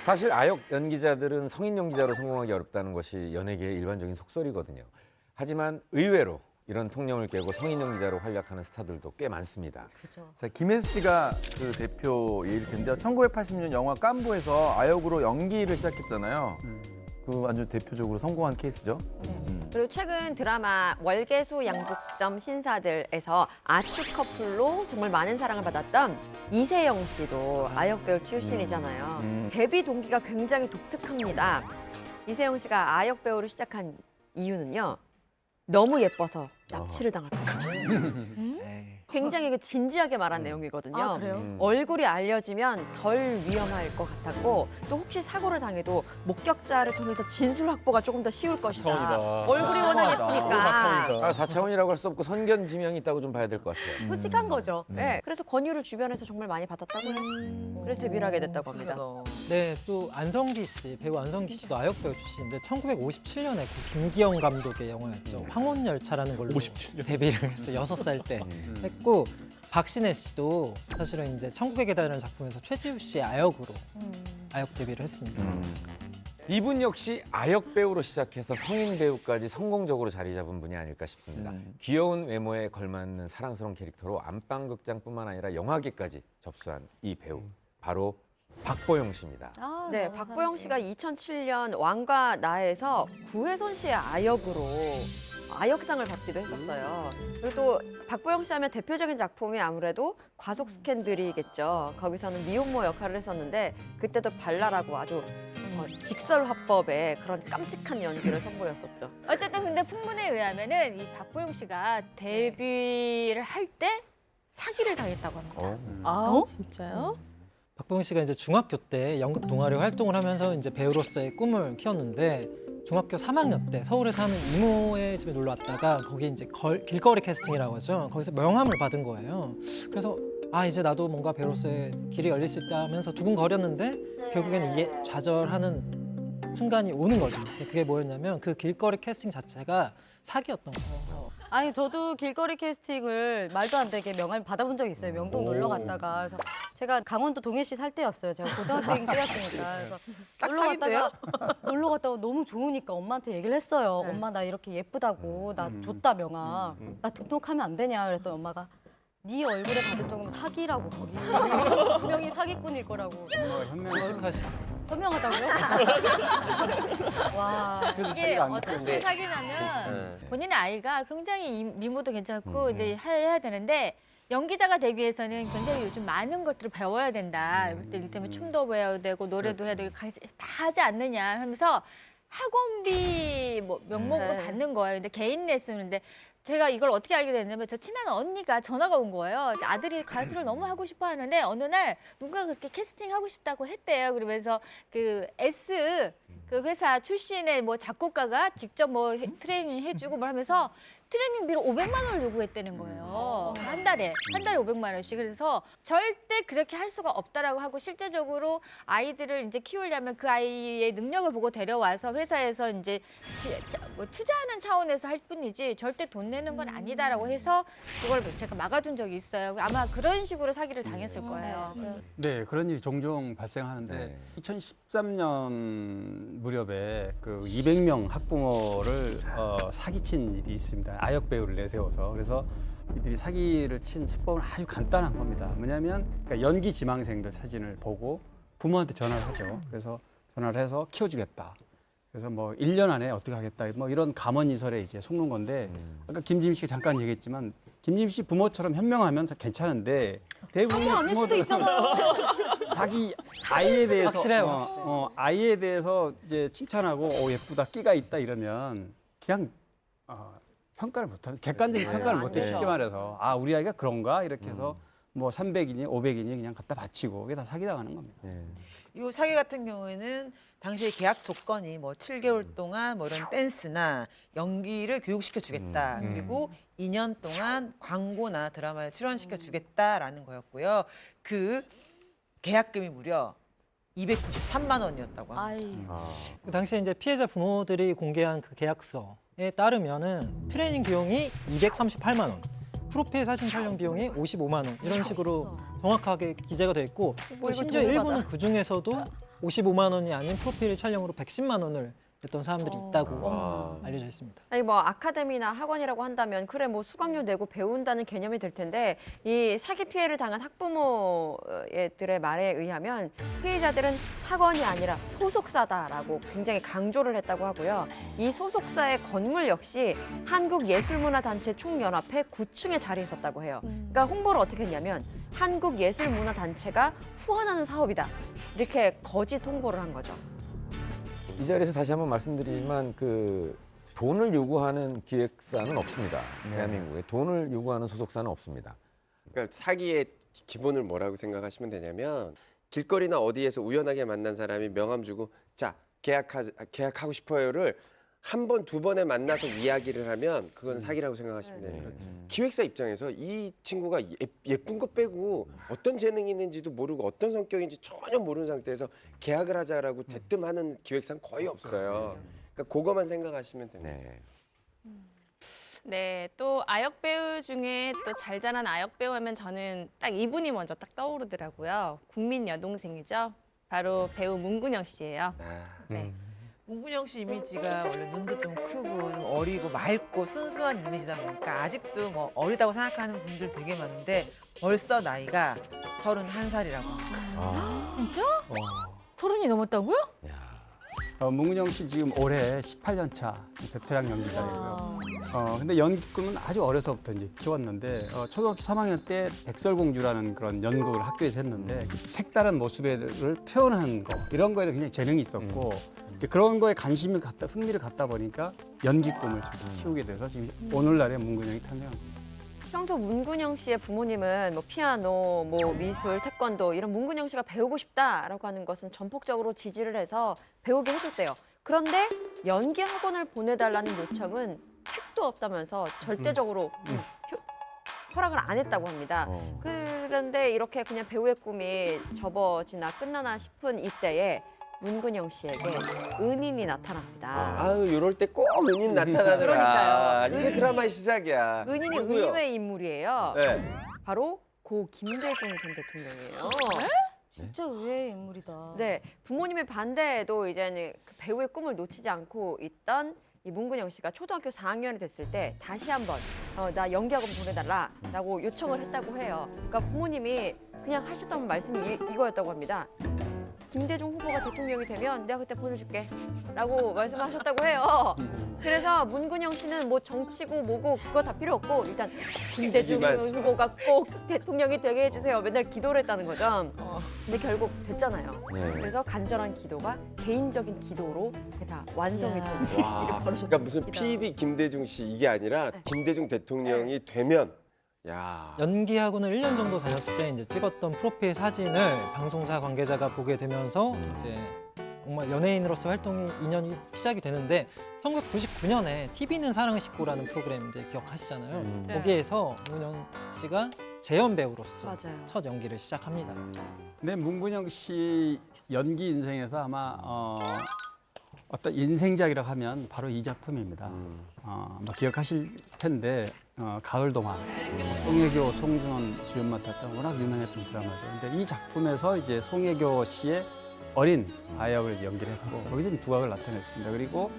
Speaker 1: 사실 아역 연기자들은 성인 연기자로 성공하기 어렵다는 것이 연예계의 일반적인 속설이거든요. 하지만 의외로 이런 통념을 깨고 성인 연기자로 활약하는 스타들도 꽤 많습니다.
Speaker 5: 그렇죠.
Speaker 11: 자, 김혜수 씨가 그 대표 예일 텐데 1980년 영화 깐부에서 아역으로 연기를 시작했잖아요. 그 아주 대표적으로 성공한 케이스죠.
Speaker 5: 그리고 최근 드라마 월계수 양복점 신사들에서 아츠 커플로 정말 많은 사랑을 받았던 이세영 씨도 아역 배우 출신이잖아요. 데뷔 동기가 굉장히 독특합니다. 이세영 씨가 아역 배우를 시작한 이유는요. 너무 예뻐서 납치를 당할 거예요. 굉장히 그 진지하게 말한 내용이거든요.
Speaker 3: 아, 그래요?
Speaker 5: 얼굴이 알려지면 덜 위험할 것 같았고 또 혹시 사고를 당해도 목격자를 통해서 진술 확보가 조금 더 쉬울 것이다. 얼굴이 워낙 예쁘니까.
Speaker 1: 4차원이라고 할 수 없고 선견 지명이 있다고 좀 봐야 될 것 같아요.
Speaker 6: 솔직한 거죠.
Speaker 5: 네, 그래서 권유를 주변에서 정말 많이 받았다고 해요. 그래서 데뷔를 하게 됐다고 합니다.
Speaker 4: 네, 또 안성기 씨, 배우 안성기 씨도 아역 배우 출신인데 1957년에 그 김기영 감독의 영화였죠. 황혼열차라는 걸로
Speaker 9: 57년.
Speaker 4: 데뷔를 했어요. 6살 때 했고 박신혜 씨도 사실은 이제 천국의 계단이라는 작품에서 최지우 씨의 아역으로 아역 데뷔를 했습니다.
Speaker 1: 이분 역시 아역 배우로 시작해서 성인 배우까지 성공적으로 자리 잡은 분이 아닐까 싶습니다. 귀여운 외모에 걸맞는 사랑스러운 캐릭터로 안방극장뿐만 아니라 영화계까지 접수한 이 배우 바로 박보영 씨입니다.
Speaker 5: 네, 박보영 씨가 2007년 왕과 나에서 구혜선 씨의 아역으로 아역상을 받기도 했었어요. 그리고 또 박보영 씨 하면 대표적인 작품이 아무래도 과속 스캔들이겠죠. 거기서는 미혼모 역할을 했었는데 그때도 발랄하고 아주 직설 화법의 그런 깜찍한 연기를 선보였었죠.
Speaker 13: 어쨌든 근데 풍문에 의하면은 이 박보영 씨가 데뷔를 할 때 사기를 당했다고 합니다.
Speaker 2: 아, 진짜요?
Speaker 4: 박보영 씨가 이제 중학교 때 연극 동아리 활동을 하면서 이제 배우로서의 꿈을 키웠는데 중학교 3학년 때 서울에 사는 이모의 집에 놀러 왔다가 거기 이제 길거리 캐스팅이라고 하죠. 거기서 명함을 받은 거예요. 그래서 아 이제 나도 뭔가 배우로서의 길이 열릴 수 있다 하면서 두근거렸는데 결국에는 이게 좌절하는 순간이 오는 거죠. 그게 뭐였냐면 그 길거리 캐스팅 자체가 사기였던 거예요.
Speaker 6: 아니 저도 길거리 캐스팅을 말도 안 되게 명함 받아본 적이 있어요. 명동 놀러 갔다가 그래서 제가 강원도 동해시 살 때였어요. 제가 고등학생 때였으니까 그래서 놀러 갔다가 너무 좋으니까 엄마한테 얘기를 했어요. 엄마 나 이렇게 예쁘다고 나 줬다 명함. 나 등록하면 안 되냐 그랬더니 엄마가 네 얼굴에 받은 정도면 사기라고 거기 분명히 사기꾼일 거라고.
Speaker 4: 현명하시.
Speaker 6: 현명하다고요? 와.
Speaker 13: 이게 어떤 식으로 사기냐면 본인의 아이가 굉장히 미모도 괜찮고 이제 해야 되는데 연기자가 되기 위해서는 굉장히 요즘 많은 것들을 배워야 된다. 이를테면 춤도 배워야 되고 노래도 해야 되고 다 하지 않느냐 하면서 학원비 뭐 명목으로 받는 거예요. 근데 개인 레슨인데 제가 이걸 어떻게 알게 됐냐면 저 친한 언니가 전화가 온 거예요. 아들이 가수를 너무 하고 싶어 하는데 어느 날 누가 그렇게 캐스팅 하고 싶다고 했대요. 그러면서 그 S 그 회사 출신의 뭐 작곡가가 직접 뭐 트레이닝 해주고 뭐 하면서 트레이닝비를 500만 원을 요구했다는 거예요. 한 달에 500만 원씩. 그래서 절대 그렇게 할 수가 없다라고 하고 실제적으로 아이들을 이제 키우려면 그 아이의 능력을 보고 데려와서 회사에서 이제 뭐 투자하는 차원에서 할 뿐이지 절대 돈 내는 건 아니다라고 해서 그걸 제가 막아준 적이 있어요. 아마 그런 식으로 사기를 당했을 거예요.
Speaker 8: 네, 그런 일이 종종 발생하는데 2013년 무렵에 그 200명 학부모를 사기친 일이 있습니다. 아역 배우를 내세워서. 그래서 이들이 사기를 친 수법은 아주 간단한 겁니다. 뭐냐면 그러니까 연기 지망생들 사진을 보고 부모한테 전화를 하죠. 그래서 전화를 해서 키워주겠다. 그래서 뭐 1년 안에 어떻게 하겠다. 뭐 이런 감언이설에 이제 속는 건데 아까 김지민 씨가 잠깐 얘기했지만 김지민 씨 부모처럼 현명하면 괜찮은데 대부분의 부모들은 자기 아이에 대해서
Speaker 4: 확실해요.
Speaker 8: 아이에 대해서 이제 칭찬하고 예쁘다 끼가 있다 이러면 그냥 평가를 못하는 객관적인 평가를 못해 쉽게 말해서 아 우리 아이가 그런가 이렇게 해서 뭐 300이니 500이니 그냥 갖다 바치고 그게 다 사기당하는 겁니다.
Speaker 3: 이 사기 같은 경우에는 당시에 계약 조건이 뭐 7개월 동안 뭐 이런 댄스나 연기를 교육시켜 주겠다. 그리고 2년 동안 광고나 드라마에 출연시켜 주겠다라는 거였고요. 그 계약금이 무려 293만 원이었다고 합니다.
Speaker 4: 그 당시에 이제 피해자 부모들이 공개한 그 계약서에 따르면은 트레이닝 비용이 238만 원, 프로필 사진 촬영 비용이 55만 원 이런 식으로 정확하게 기재가 돼 있고 심지어 일부는 그 중에서도 55만 원이 아닌 프로필 촬영으로 110만 원을 냈던 사람들이 있다고 알려져 있습니다.
Speaker 5: 아니 뭐 아카데미나 학원이라고 한다면 그래 뭐 수강료 내고 배운다는 개념이 될 텐데 이 사기 피해를 당한 학부모들의 말에 의하면 피해자들은 학원이 아니라 소속사다라고 굉장히 강조를 했다고 하고요. 이 소속사의 건물 역시 한국예술문화단체 총연합회 9층에 자리에 있었다고 해요. 그러니까 홍보를 어떻게 했냐면 한국예술문화단체가 후원하는 사업이다. 이렇게 거짓 홍보를 한 거죠.
Speaker 1: 이 자리에서 다시 한번 말씀드리지만 그 돈을 요구하는 기획사는 없습니다. 대한민국에 돈을 요구하는 소속사는 없습니다.
Speaker 7: 그러니까 사기의 기본을 뭐라고 생각하시면 되냐면 길거리나 어디에서 우연하게 만난 사람이 명함 주고 자 계약하고 싶어요를 한 번, 두 번에 만나서 이야기를 하면 그건 사기라고 생각하시면 돼요. 기획사 입장에서 이 친구가 예쁜 거 빼고 어떤 재능이 있는지도 모르고 어떤 성격인지 전혀 모르는 상태에서 계약을 하자라고 대뜸하는 기획사는 거의 없어요. 그러니까 그거만 생각하시면 됩니다.
Speaker 2: 네, 또 아역 배우 중에 또 잘 자란 아역 배우 하면 저는 딱 이분이 먼저 딱 떠오르더라고요. 국민 여동생이죠. 바로 배우 문근영 씨예요. 네.
Speaker 3: 문근영 씨 이미지가 원래 눈도 좀 크고 좀 어리고 맑고 순수한 이미지다 보니까 아직도 뭐 어리다고 생각하는 분들 되게 많은데 벌써 나이가 31살이라고 합니다.
Speaker 13: 진짜? 30이 넘었다고요?
Speaker 8: 문근영 씨 지금 올해 18년 차 베테랑 연기자이고요. 근데 연기꿈은 아주 어려서부터 이제 키웠는데 초등학교 3학년 때 백설공주라는 그런 연극을 학교에서 했는데 색다른 모습을 표현하는 거 이런 거에도 굉장히 재능이 있었고 그런 거에 흥미를 갖다 보니까 연기 꿈을 키우게 돼서 지금 오늘날의 문근영이 탄생합니다.
Speaker 5: 평소 문근영 씨의 부모님은 뭐 피아노, 뭐 미술, 태권도 이런 문근영 씨가 배우고 싶다라고 하는 것은 전폭적으로 지지를 해서 배우게 해줬대요. 그런데 연기 학원을 보내달라는 요청은 택도 없다면서 절대적으로 허락을 안 했다고 합니다. 그런데 이렇게 그냥 배우의 꿈이 접어지나 끝나나 싶은 이때에 문근영 씨에게 은인이 나타납니다.
Speaker 7: 아유, 이럴 때 꼭 은인 나타나더라.
Speaker 5: 그러니까요.
Speaker 7: 이게 드라마의 시작이야.
Speaker 5: 은인이
Speaker 7: 누구요?
Speaker 5: 의외의 인물이에요.
Speaker 7: 네.
Speaker 5: 바로 고 김대중 전 대통령이에요.
Speaker 6: 진짜 의외의 인물이다.
Speaker 5: 네, 부모님의 반대에도 이제는 그 배우의 꿈을 놓치지 않고 있던 이 문근영 씨가 초등학교 4학년이 됐을 때 다시 한번 나 연기학원 보내달라라고 요청을 했다고 해요. 그러니까 부모님이 그냥 하셨던 말씀이 이거였다고 합니다. 김대중 후보가 대통령이 되면 내가 그때 보내줄게 라고 말씀하셨다고 해요. 그래서 문근영 씨는 뭐 정치고 뭐고 그거 다 필요 없고 일단 김대중 후보가 꼭 대통령이 되게 해주세요. 맨날 기도를 했다는 거죠. 근데 결국 됐잖아요. 그래서 간절한 기도가 개인적인 기도로 다 완성이 된 일이 벌어졌다.
Speaker 7: 그러니까 무슨 PD 김대중 씨 이게 아니라 김대중 대통령이 되면
Speaker 4: 연기 학원을 1년 정도 다녔을 때 이제 찍었던 프로필 사진을 방송사 관계자가 보게 되면서 이제 정말 연예인으로서 활동이 인연이 시작이 되는데 1999년에 TV는 사랑의 식구라는 프로그램 이제 기억하시잖아요. 거기에서 문근영 씨가 재연 배우로서 첫 연기를 시작합니다.
Speaker 8: 근데 문근영 씨 연기 인생에서 아마 어떤 인생작이라고 하면 바로 이 작품입니다. 아마 기억하실 텐데 가을 동화, 송혜교, 송중원 주연 맡았던 워낙 유명했던 드라마죠. 근데 이 작품에서 이제 송혜교 씨의 어린 아역을 이제 연기를 했고 거기서 이제 두각을 나타냈습니다. 그리고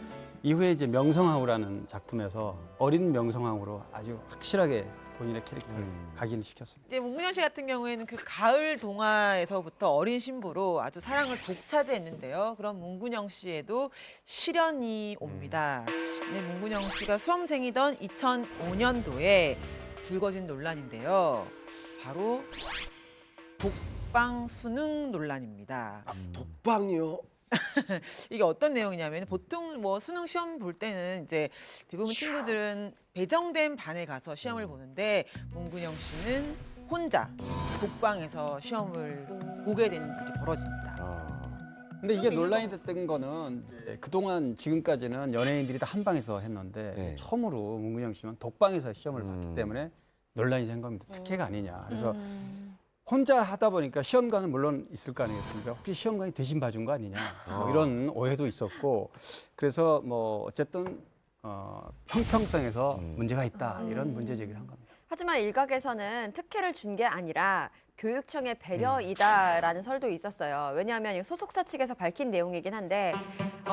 Speaker 8: 이후에 이제 명성황후라는 작품에서 어린 명성황후로 아주 확실하게 본인의 캐릭터를 각인시켰습니다.
Speaker 3: 이제 문근영 씨 같은 경우에는 그 가을 동화에서부터 어린 신부로 아주 사랑을 독차지했는데요. 그럼 문근영 씨에도 시련이 옵니다. 문근영 씨가 수험생이던 2005년도에 불거진 논란인데요. 바로 독방 수능 논란입니다.
Speaker 7: 독방이요?
Speaker 3: 이게 어떤 내용이냐면 보통 뭐 수능 시험 볼 때는 이제 대부분 친구들은 배정된 반에 가서 시험을 보는데 문근영 씨는 혼자 독방에서 시험을 보게 되는 일이 벌어집니다.
Speaker 8: 근데 이게 논란이 됐던 거는 그동안 지금까지는 연예인들이 다 한 방에서 했는데 처음으로 문근영 씨는 독방에서 시험을 봤기 때문에 논란이 된 겁니다. 특혜가 아니냐. 그래서 혼자 하다 보니까 시험관은 물론 있을 거 아니겠습니까? 혹시 시험관이 대신 봐준 거 아니냐 뭐 이런 오해도 있었고 그래서 뭐 어쨌든 형평성에서 문제가 있다 이런 문제 제기를 한 겁니다.
Speaker 5: 하지만 일각에서는 특혜를 준 게 아니라 교육청의 배려이다라는 설도 있었어요. 왜냐하면 이 소속사 측에서 밝힌 내용이긴 한데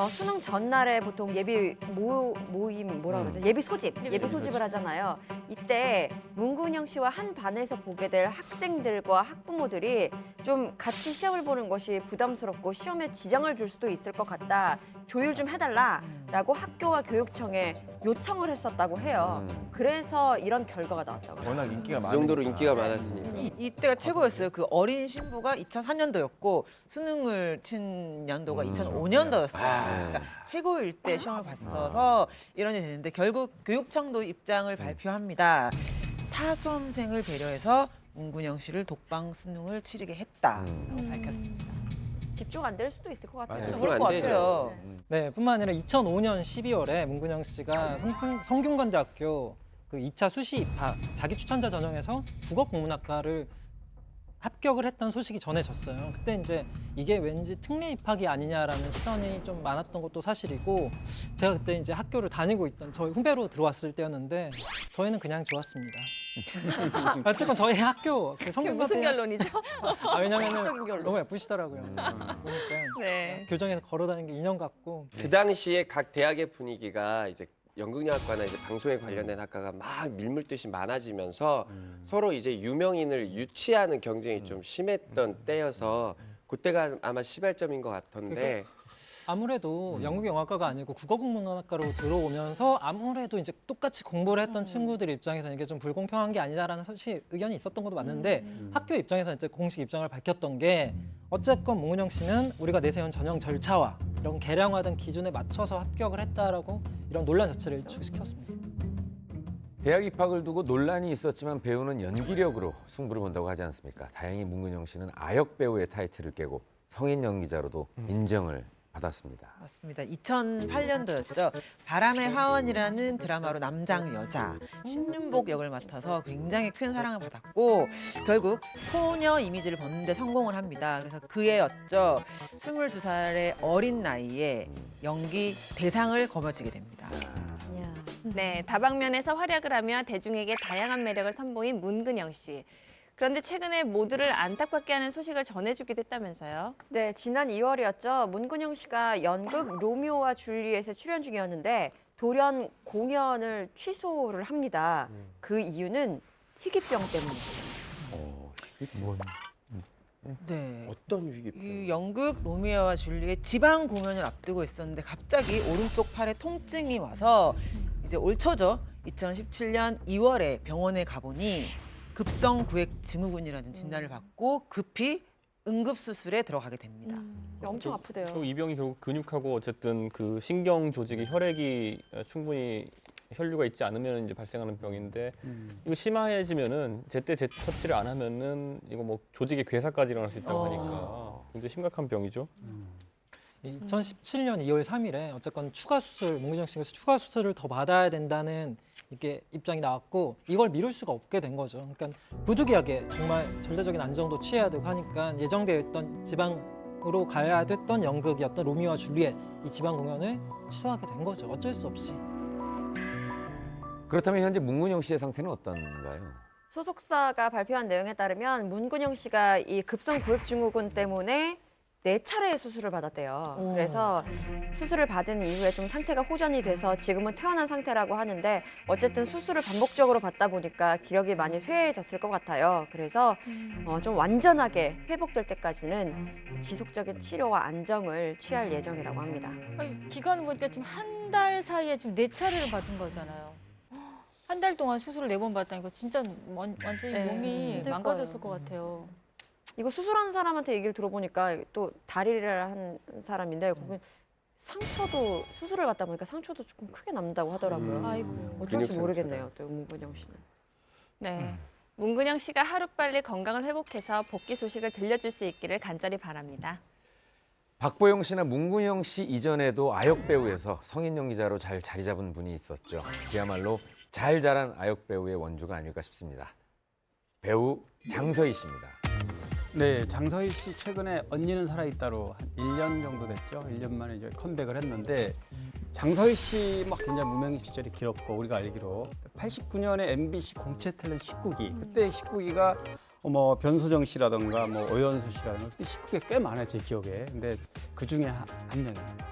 Speaker 5: 수능 전날에 보통 예비 모임 뭐라 그러죠? 예비 소집을 하잖아요. 이때 문근영 씨와 한 반에서 보게 될 학생들과 학부모들이 좀 같이 시험을 보는 것이 부담스럽고 시험에 지장을 줄 수도 있을 것 같다. 조율 좀 해달라라고 학교와 교육청에 요청을 했었다고 해요. 그래서 이런 결과가 나왔다고.
Speaker 11: 워낙 인기가
Speaker 7: 그
Speaker 11: 많으니까.
Speaker 7: 정도로 인기가 많았으니까.
Speaker 3: 이때가 최고였어요. 그 어린 신부가 2004년도였고 수능을 친 연도가 2005년도였어요. 그러니까 최고일 때 시험을 봤어서 이런 일이 됐는데 결국 교육청도 입장을 발표합니다. 타수험생을 배려해서 문근영 씨를 독방 수능을 치르게 했다라고 밝혔습니다.
Speaker 5: 집중 안 될 수도 있을 것 같아요.
Speaker 7: 맞아요.
Speaker 3: 그럴 것 같아요.
Speaker 4: 네, 뿐만 아니라 2005년 12월에 문근영 씨가 성균관대학교 그 2차 수시 입학 자기 추천자 전형에서 국어국문학과를 합격을 했다는 소식이 전해졌어요. 그때 이제 이게 왠지 특례 입학이 아니냐라는 시선이 좀 많았던 것도 사실이고, 제가 그때 이제 학교를 다니고 있던 저희 후배로 들어왔을 때였는데 저희는 그냥 좋았습니다. 어쨌건 저희 학교 그
Speaker 2: 그게 무슨 결론이죠?
Speaker 4: 왜냐면은
Speaker 5: 적인 결론.
Speaker 4: 너무 예쁘시더라고요. 보니까
Speaker 2: 네.
Speaker 4: 교정에서 걸어다니는 게 인형 같고.
Speaker 7: 그 당시에 각 대학의 분위기가 이제 연극영화과나 이제 방송에 관련된 학과가 막 밀물듯이 많아지면서 서로 이제 유명인을 유치하는 경쟁이 좀 심했던 때여서 그때가 아마 시발점인 것 같던데.
Speaker 4: 아무래도 영국영화과가 아니고 국어국문학과로 들어오면서 아무래도 이제 똑같이 공부를 했던 친구들 입장에서는 이게 좀 불공평한 게 아니냐라는 사실 의견이 있었던 것도 맞는데, 학교 입장에서 이제 공식 입장을 밝혔던 게 어쨌건 문근영 씨는 우리가 내세운 전형 절차와 이런 개량화된 기준에 맞춰서 합격을 했다라고 이런 논란 자체를 일축시켰습니다.
Speaker 1: 대학 입학을 두고 논란이 있었지만 배우는 연기력으로 승부를 본다고 하지 않습니까? 다행히 문근영 씨는 아역 배우의 타이틀을 깨고 성인 연기자로도 인정을 받았습니다.
Speaker 3: 맞습니다. 2008년도였죠. 바람의 화원이라는 드라마로 남장 여자 신윤복 역을 맡아서 굉장히 큰 사랑을 받았고 결국 소녀 이미지를 벗는 데 성공을 합니다. 그래서 그 해였죠. 22살의 어린 나이에 연기 대상을 거머쥐게 됩니다.
Speaker 2: 네, 다방면에서 활약을 하며 대중에게 다양한 매력을 선보인 문근영 씨. 그런데 최근에 모두를 안타깝게 하는 소식을 전해주기도 했다면서요?
Speaker 5: 네, 지난 2월이었죠. 문근영 씨가 연극 로미오와 줄리엣에 출연 중이었는데 돌연 공연을 취소를 합니다. 그 이유는 희귀병 때문이에요.
Speaker 3: 네.
Speaker 7: 어떤 위기병?
Speaker 3: 이 연극 로미오와 줄리엣 지방 공연을 앞두고 있었는데 갑자기 오른쪽 팔에 통증이 와서 이제 올 초죠. 2017년 2월에 병원에 가보니 급성 구획 증후군이라는 진단을 받고 급히 응급수술에 들어가게 됩니다.
Speaker 5: 엄청 아프대요.
Speaker 9: 결국 이 병이 결국 근육하고 어쨌든 그 신경 조직이 혈액이 충분히 혈류가 있지 않으면 이제 발생하는 병인데 이거 심해지면은 제때 처치를 안 하면은 이거 뭐 조직의 괴사까지 일어날 수 있다고 하니까 굉장히 심각한 병이죠.
Speaker 4: 2017년 2월 3일에 어쨌건 추가 수술, 문근영 씨가 추가 수술을 더 받아야 된다는 이게 입장이 나왔고 이걸 미룰 수가 없게 된 거죠. 그러니까 부득이하게 정말 절대적인 안정도 취해야 되고 하니까 예정되어 있던 지방으로 가야 됐던 연극이었던 로미오와 줄리엣 이 지방 공연을 취소하게 된 거죠. 어쩔 수 없이.
Speaker 1: 그렇다면 현재 문근영 씨의 상태는 어떤가요?
Speaker 5: 소속사가 발표한 내용에 따르면 문근영 씨가 이 급성 구획 증후군 때문에 4차례의 수술을 받았대요. 그래서 수술을 받은 이후에 좀 상태가 호전이 돼서 지금은 퇴원한 상태라고 하는데 어쨌든 수술을 반복적으로 받다 보니까 기력이 많이 쇠해졌을 것 같아요. 그래서 좀 완전하게 회복될 때까지는 지속적인 치료와 안정을 취할 예정이라고 합니다.
Speaker 13: 아니, 기간을 보니까 지금 한 달 사이에 지금 4차례를 받은 거잖아요. 한 달 동안 수술을 4번 받다니까 진짜 완전히
Speaker 5: 네,
Speaker 13: 몸이
Speaker 5: 힘들
Speaker 13: 망가졌을
Speaker 5: 거예요.
Speaker 13: 것 같아요.
Speaker 5: 이거 수술한 사람한테 얘기를 들어보니까 또 다리를 한 사람인데 거기 상처도 수술을 받다 보니까 상처도 조금 크게 남는다고 하더라고요.
Speaker 13: 아이고.
Speaker 5: 어쩔지 모르겠네요. 또 문근영 씨는.
Speaker 2: 네. 문근영 씨가 하루빨리 건강을 회복해서 복귀 소식을 들려줄 수 있기를 간절히 바랍니다.
Speaker 1: 박보영 씨나 문근영 씨 이전에도 아역 배우에서 성인 연기자로 잘 자리 잡은 분이 있었죠. 그야말로 잘 자란 아역 배우의 원조가 아닐까 싶습니다. 배우 장서희 씨입니다.
Speaker 8: 네, 장서희 씨 최근에 언니는 살아있다로 한 1년 정도 됐죠. 1년 만에 이제 컴백을 했는데 장서희 씨 막 굉장히 무명 시절이 길었고 우리가 알기로 89년에 MBC 공채 탤런트 19기 그때 19기가 뭐 변수정 씨라던가 뭐 오연수 씨라던가 그때 19기가 꽤 많아요 제 기억에. 근데 그 중에 한 명이에요.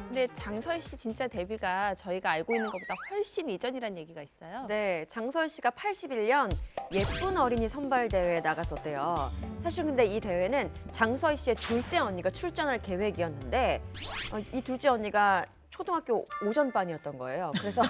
Speaker 2: 근데 장서희 씨 진짜 데뷔가 저희가 알고 있는 것보다 훨씬 이전이라는 얘기가 있어요.
Speaker 5: 네, 장서희 씨가 81년 예쁜 어린이 선발 대회에 나갔었대요. 사실 근데 이 대회는 장서희 씨의 둘째 언니가 출전할 계획이었는데 이 둘째 언니가 초등학교 오전반이었던 거예요. 그래서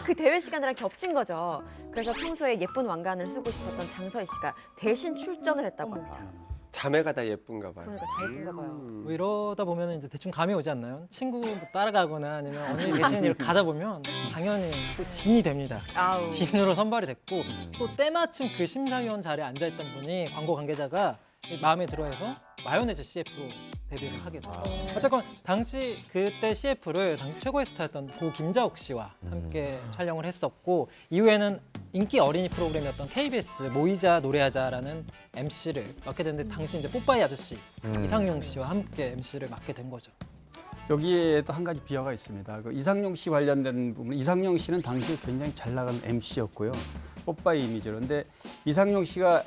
Speaker 5: 그 대회 시간이랑 겹친 거죠. 그래서 평소에 예쁜 왕관을 쓰고 싶었던 장서희 씨가 대신 출전을 했다고 합니다.
Speaker 7: 자매가 다 예쁜가 봐요.
Speaker 5: 그러니까 다 예쁜가 봐요.
Speaker 4: 뭐 이러다 보면 이제 대충 감이 오지 않나요? 친구 뭐 따라가거나 아니면 언니 계시는 일 가다 보면 당연히 또 진이 됩니다.
Speaker 5: 아우.
Speaker 4: 진으로 선발이 됐고 또 때마침 그 심사위원 자리에 앉아있던 분이 광고 관계자가 마음에 들어해서 마요네즈 CF로 데뷔를 하게 됐어요. 어쨌건 당시 그때 CF를 당시 최고의 스타였던 고 김자옥 씨와 함께 촬영을 했었고 이후에는 인기 어린이 프로그램이었던 KBS 모이자 노래하자라는 MC를 맡게 됐는데 당시 이제 뽀빠이 아저씨 이상용 씨와 함께 MC를 맡게 된 거죠.
Speaker 8: 여기에 또 한 가지 비화가 있습니다. 그 이상용 씨 관련된 부분, 이상용 씨는 당시에 굉장히 잘 나간 MC였고요. 뽀빠이 이미지로. 근데 이상용 씨가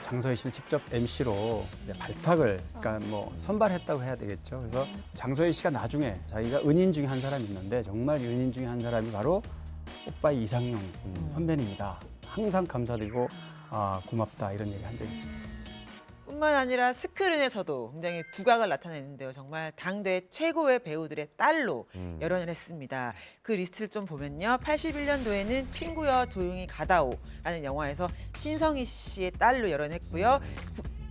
Speaker 8: 장서희 씨를 직접 MC로 발탁을, 그러니까 뭐 선발했다고 해야 되겠죠. 그래서 장서희 씨가 나중에 자기가 은인 중에 한 사람이 있는데 정말 은인 중에 한 사람이 바로 뽀빠이 이상용 선배님이다. 항상 감사드리고 고맙다 이런 얘기 한 적이 있습니다.
Speaker 3: 뿐만 아니라 스크린에서도 굉장히 두각을 나타내는데요. 정말 당대 최고의 배우들의 딸로 열연을 했습니다. 그 리스트를 좀 보면요. 81년도에는 친구여 조용히 가다오라는 영화에서 신성희 씨의 딸로 열연했고요.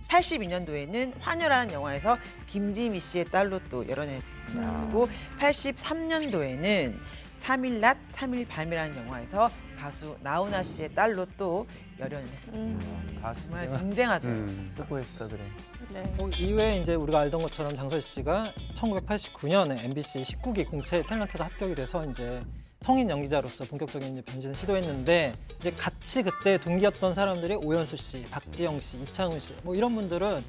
Speaker 3: 82년도에는 화녀라는 영화에서 김지미 씨의 딸로 또 열연했습니다. 그리고 83년도에는 3일 낮, 3일 밤이라는 영화에서 가수 나훈아 씨의 딸로 또 열연을 했습니다. 정말 쟁쟁하죠.
Speaker 11: 최고의 스타들의.
Speaker 4: 이후에 이제 우리가 알던 것처럼 장서희 씨가 1989년에 MBC 19기 공채 탤런트가 합격이 돼서 이제 성인 연기자로서 본격적인 이제 변신을 시도했는데 이제 같이 그때 동기였던 사람들이 오연수 씨, 박지영 씨, 이창훈 씨 뭐 이런 분들은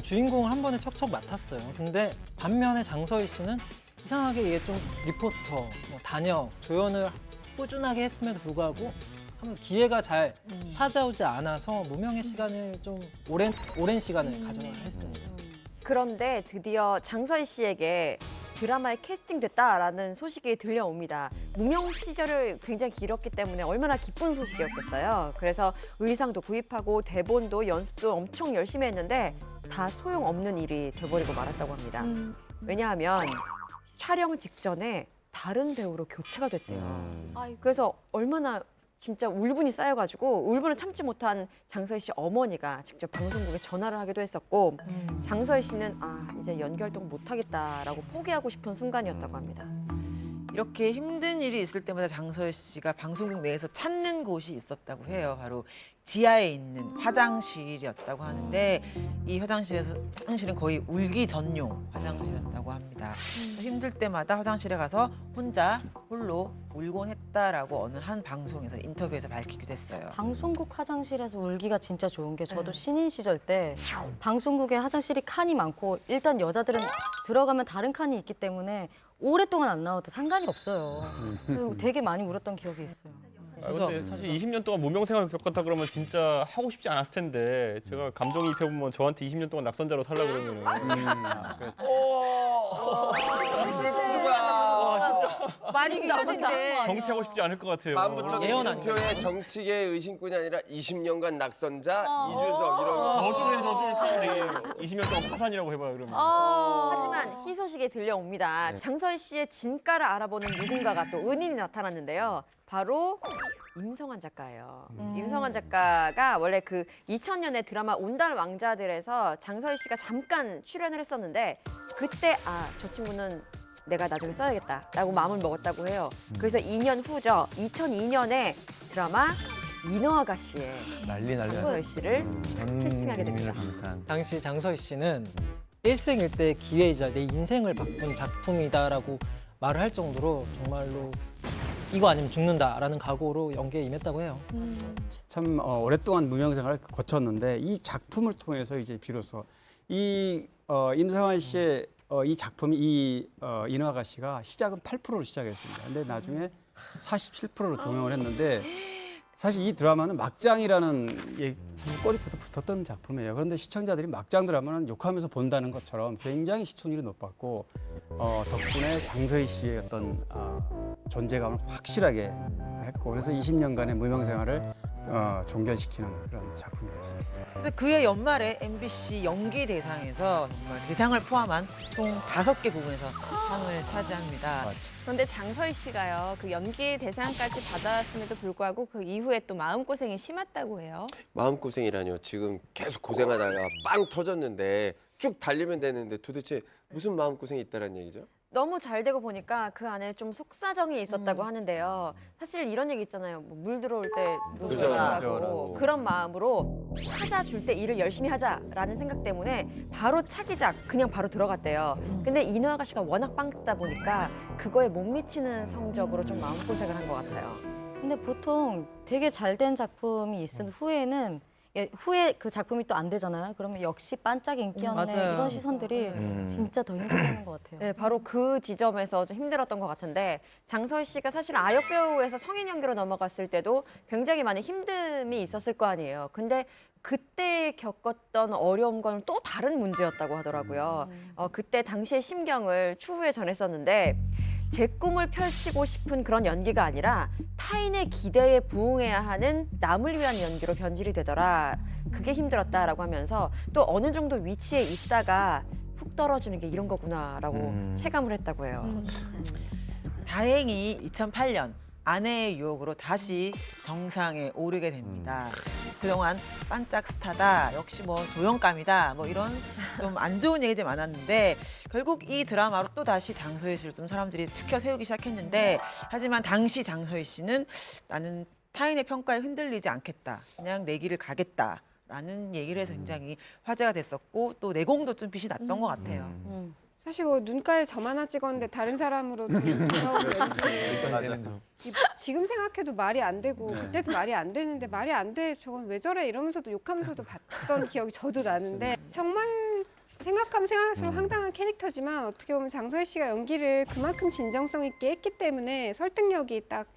Speaker 4: 주인공을 한 번에 척척 맡았어요. 근데 반면에 장서희 씨는 이상하게 이게 좀 리포터, 뭐 단역, 조연을 꾸준하게 했음에도 불구하고 기회가 잘 찾아오지 않아서 무명의 시간을 좀 오랜 시간을 가져야 했습니다.
Speaker 5: 그런데 드디어 장서희 씨에게 드라마에 캐스팅됐다라는 소식이 들려옵니다. 무명 시절을 굉장히 길었기 때문에 얼마나 기쁜 소식이었겠어요. 그래서 의상도 구입하고 대본도 연습도 엄청 열심히 했는데 다 소용없는 일이 돼버리고 말았다고 합니다. 왜냐하면 촬영 직전에 다른 배우로 교체가 됐대요. 그래서 얼마나 진짜 울분이 쌓여가지고 울분을 참지 못한 장서희 씨 어머니가 직접 방송국에 전화를 하기도 했었고 장서희 씨는 이제 연기 활동 못하겠다라고 포기하고 싶은 순간이었다고 합니다.
Speaker 3: 이렇게 힘든 일이 있을 때마다 장서희 씨가 방송국 내에서 찾는 곳이 있었다고 해요. 바로 지하에 있는 화장실이었다고 하는데 이 화장실은 거의 울기 전용 화장실이었다고 합니다. 힘들 때마다 화장실에 가서 홀로 울곤 했다라고 어느 한 방송에서 인터뷰에서 밝히기도 했어요.
Speaker 6: 방송국 화장실에서 울기가 진짜 좋은 게 저도 신인 시절 때 방송국에 화장실이 칸이 많고 일단 여자들은 들어가면 다른 칸이 있기 때문에 오랫동안 안 나와도 상관이 없어요. 그리고 되게 많이 울었던 기억이 있어요.
Speaker 9: 근데 사실 20년 동안 무명 생활을 겪었다 그러면 진짜 하고 싶지 않았을 텐데 제가 감정이입해보면 저한테 20년 동안 낙선자로 살라 그러면은
Speaker 13: 말이 길어진데.
Speaker 9: 정치하고 싶지 않을 것 같아요.
Speaker 7: 다음부터
Speaker 4: 예언
Speaker 7: 표의 정치계 의심꾼이 아니라 20년간 낙선자 이준석 이런
Speaker 9: 저주를 차라리 20년 동안 파산이라고 해봐요 그러면.
Speaker 5: 하지만 희소식이 들려옵니다. 장서희 씨의 진가를 알아보는 누군가가 또 은인이 나타났는데요. 바로 임성환 작가예요. 임성환 작가가 원래 그 2000년에 드라마 온달 왕자들에서 장서희 씨가 잠깐 출연을 했었는데 그때 저 친구는 내가 나중에 써야겠다라고 마음을 먹었다고 해요. 그래서 2년 후죠. 2002년에 드라마 인어아가씨에 장서희 씨를 캐스팅하게 됩니다.
Speaker 4: 당시 장서희 씨는 일생일대의 기회이자 내 인생을 바꾼 작품이다라고 말을 할 정도로 정말로 이거 아니면 죽는다라는 각오로 연기에 임했다고 해요.
Speaker 8: 참 오랫동안 무명 생활을 거쳤는데 이 작품을 통해서 이제 비로소 이 임성환 씨의 이 작품이 이 인어아가씨가 시작은 8%로 시작했습니다. 근데 나중에 47%로 종영을 했는데 사실 이 드라마는 막장이라는 사실 꼬리부터 붙었던 작품이에요. 그런데 시청자들이 막장 드라마는 욕하면서 본다는 것처럼 굉장히 시청률이 높았고 덕분에 장서희 씨의 어떤 존재감을 확실하게 했고 그래서 20년간의 무명 생활을 종견시키는 그런 작품이 됐습니다.
Speaker 3: 그래서 그해 연말에 MBC 연기 대상에서 정말 대상을 포함한 총 5개 부분에서 상을 차지합니다.
Speaker 2: 그런데 장서희 씨가요, 그 연기 대상까지 받았음에도 불구하고 그 이후에 또 마음고생이 심했다고 해요.
Speaker 7: 마음고생이라뇨. 지금 계속 고생하다가 빵 터졌는데 쭉 달리면 되는데 도대체 무슨 마음고생이 있다는 얘기죠?
Speaker 5: 너무 잘 되고 보니까 그 안에 좀 속사정이 있었다고 하는데요. 사실 이런 얘기 있잖아요. 뭐 물 들어올 때
Speaker 7: 노조라고.
Speaker 5: 노조라고 그런 마음으로 찾아줄 때 일을 열심히 하자라는 생각 때문에 바로 차기작 그냥 바로 들어갔대요. 근데 이노 아가씨가 워낙 빵 뜨다 보니까 그거에 못 미치는 성적으로 좀 마음고생을 한 것 같아요.
Speaker 6: 근데 보통 되게 잘 된 작품이 있은 후에는 후에 그 작품이 또 안 되잖아요. 그러면 역시 반짝 인기였네
Speaker 3: 맞아요.
Speaker 6: 이런 시선들이 진짜 더 힘들어하는 것 같아요.
Speaker 5: 네, 바로 그 지점에서 좀 힘들었던 것 같은데 장서희 씨가 사실 아역 배우에서 성인 연기로 넘어갔을 때도 굉장히 많은 힘듦이 있었을 거 아니에요. 근데 그때 겪었던 어려움과는 또 다른 문제였다고 하더라고요. 그때 당시의 심경을 추후에 전했었는데 제 꿈을 펼치고 싶은 그런 연기가 아니라 타인의 기대에 부응해야 하는 남을 위한 연기로 변질이 되더라. 그게 힘들었다라고 하면서 또 어느 정도 위치에 있다가 훅 떨어지는 게 이런 거구나라고 체감을 했다고 해요.
Speaker 3: 다행히 2008년 아내의 유혹으로 다시 정상에 오르게 됩니다. 그동안 반짝 스타다, 역시 뭐 조연감이다, 뭐 이런 좀 안 좋은 얘기들이 많았는데 결국 이 드라마로 또 다시 장서희 씨를 좀 사람들이 추켜 세우기 시작했는데 하지만 당시 장서희 씨는 나는 타인의 평가에 흔들리지 않겠다, 그냥 내 길을 가겠다. 라는 얘기를 해서 굉장히 화제가 됐었고 또 내공도 좀 빛이 났던 것 같아요.
Speaker 14: 사실 뭐 눈가에 점 하나 찍었는데 다른 사람으로 돌아오는 지금 생각해도 말이 안 되고 그때도 말이 안 되는데 말이 안 돼, 저건 왜 저래 이러면서도 욕하면서도 봤던 기억이 저도 나는데 정말 생각하면 생각할수록 황당한 캐릭터지만 어떻게 보면 장서희 씨가 연기를 그만큼 진정성 있게 했기 때문에 설득력이 딱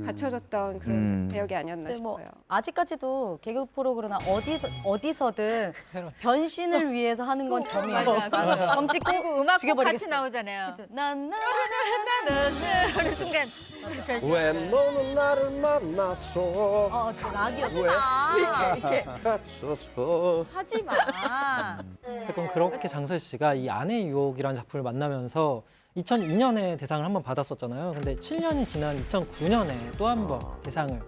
Speaker 14: 받쳐졌던 그런 배역이 아니었나
Speaker 6: 근데 뭐
Speaker 14: 싶어요.
Speaker 6: 아직까지도 개그 프로그램이나 어디서든 변신을 위해서 하는 건 점이에요. 점 찍고
Speaker 13: 그리고 음악 꼭 같이
Speaker 6: 죽여버리겠어.
Speaker 13: 나오잖아요.
Speaker 6: 나나나나나
Speaker 13: 어느 순간
Speaker 7: 왜 너는 나를 만났어?
Speaker 13: 하지
Speaker 7: 왜?
Speaker 13: 마.
Speaker 7: 갔었어.
Speaker 13: 하지 마.
Speaker 4: 조금 그렇게 장서희 씨가 이 아내의 유혹이라는 작품을 만나면서 2002년에 대상을 한번 받았었잖아요. 근데 7년이 지난 2009년에 또 한 번 대상을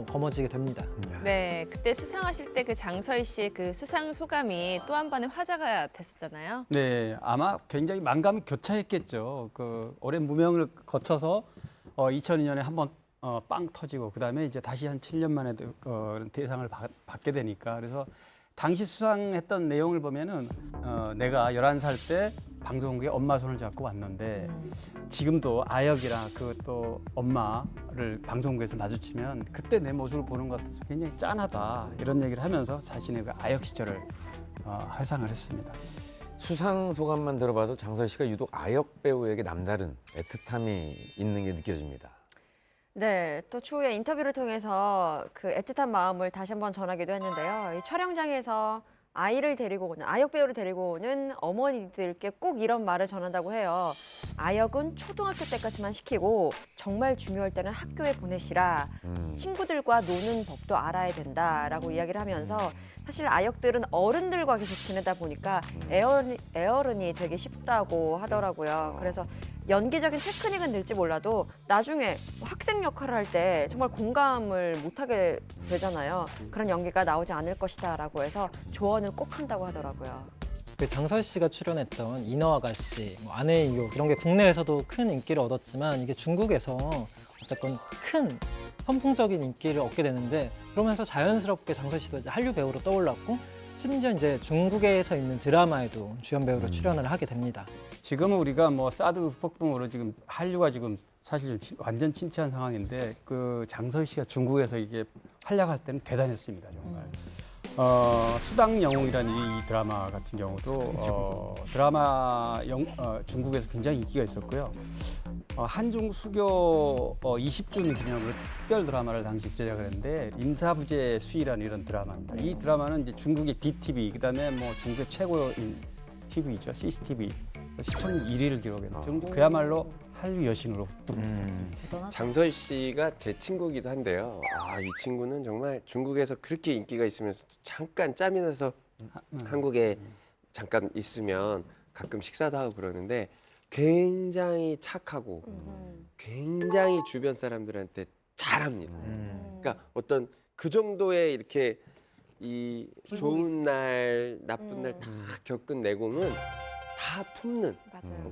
Speaker 4: 거머쥐게 됩니다.
Speaker 2: 네, 그때 수상하실 때 그 장서희 씨의 그 수상 소감이 또 한 번의 화제가 됐었잖아요.
Speaker 8: 네, 아마 굉장히 만감이 교차했겠죠. 그 오랜 무명을 거쳐서 2002년에 한번 빵 터지고 그다음에 이제 다시 한 7년 만에 대상을 받게 되니까 그래서 당시 수상했던 내용을 보면은 내가 11살 때 방송국에 엄마 손을 잡고 왔는데 지금도 아역이랑 그 또 엄마를 방송국에서 마주치면 그때 내 모습을 보는 것 같아서 굉장히 짠하다 이런 얘기를 하면서 자신의 그 아역 시절을 회상을 했습니다.
Speaker 1: 수상 소감만 들어봐도 장서희 씨가 유독 아역 배우에게 남다른 애틋함이 있는 게 느껴집니다.
Speaker 5: 네, 또 추후에 인터뷰를 통해서 그 애틋한 마음을 다시 한번 전하기도 했는데요. 이 촬영장에서 아이를 데리고 오는, 아역 배우를 데리고 오는 어머니들께 꼭 이런 말을 전한다고 해요. 아역은 초등학교 때까지만 시키고 정말 중요할 때는 학교에 보내시라. 친구들과 노는 법도 알아야 된다라고 이야기를 하면서 사실 아역들은 어른들과 계속 지내다 보니까 애어른이 되게 쉽다고 하더라고요. 그래서 연기적인 테크닉은 늘지 몰라도 나중에 학생 역할을 할 때 정말 공감을 못하게 되잖아요. 그런 연기가 나오지 않을 것이다라고 해서 조언을 꼭 한다고 하더라고요.
Speaker 4: 그 장서희 씨가 출연했던 이너 아가씨, 아내의 유혹 이런 게 국내에서도 큰 인기를 얻었지만 이게 중국에서 어쨌건 큰 선풍적인 인기를 얻게 되는데 그러면서 자연스럽게 장서희 씨도 이제 한류 배우로 떠올랐고 심지어 이제 중국에서 있는 드라마에도 주연 배우로 출연을 하게 됩니다.
Speaker 8: 지금은 우리가 뭐 사드 폭동으로 지금 한류가 지금 사실 완전 침체한 상황인데 그 장서희 씨가 중국에서 이게 활약할 때는 대단했습니다, 정말. 수당 영웅이라는 이 드라마 같은 경우도 중국에서 굉장히 인기가 있었고요. 한중 수교 20주년 기념으로 특별 드라마를 당시 제작을 했는데 인사부재 수위라는 이런 드라마입니다. 이 드라마는 이제 중국의 BTV 그다음에 뭐 중국의 최고인 TV죠, CCTV 시청 1위를 기록했는 정도 그야말로 한류 여신으로 뚫었었습니다.
Speaker 7: 장선 씨가 제 친구기도 한데요. 이 친구는 정말 중국에서 그렇게 인기가 있으면서 잠깐 짬이 나서 한국에 잠깐 있으면 가끔 식사도 하고 그러는데 굉장히 착하고 굉장히 주변 사람들한테 잘합니다. 그러니까 어떤 그 정도의 이렇게 이 좋은 날, 나쁜 날 다 겪은 내공은 다 품는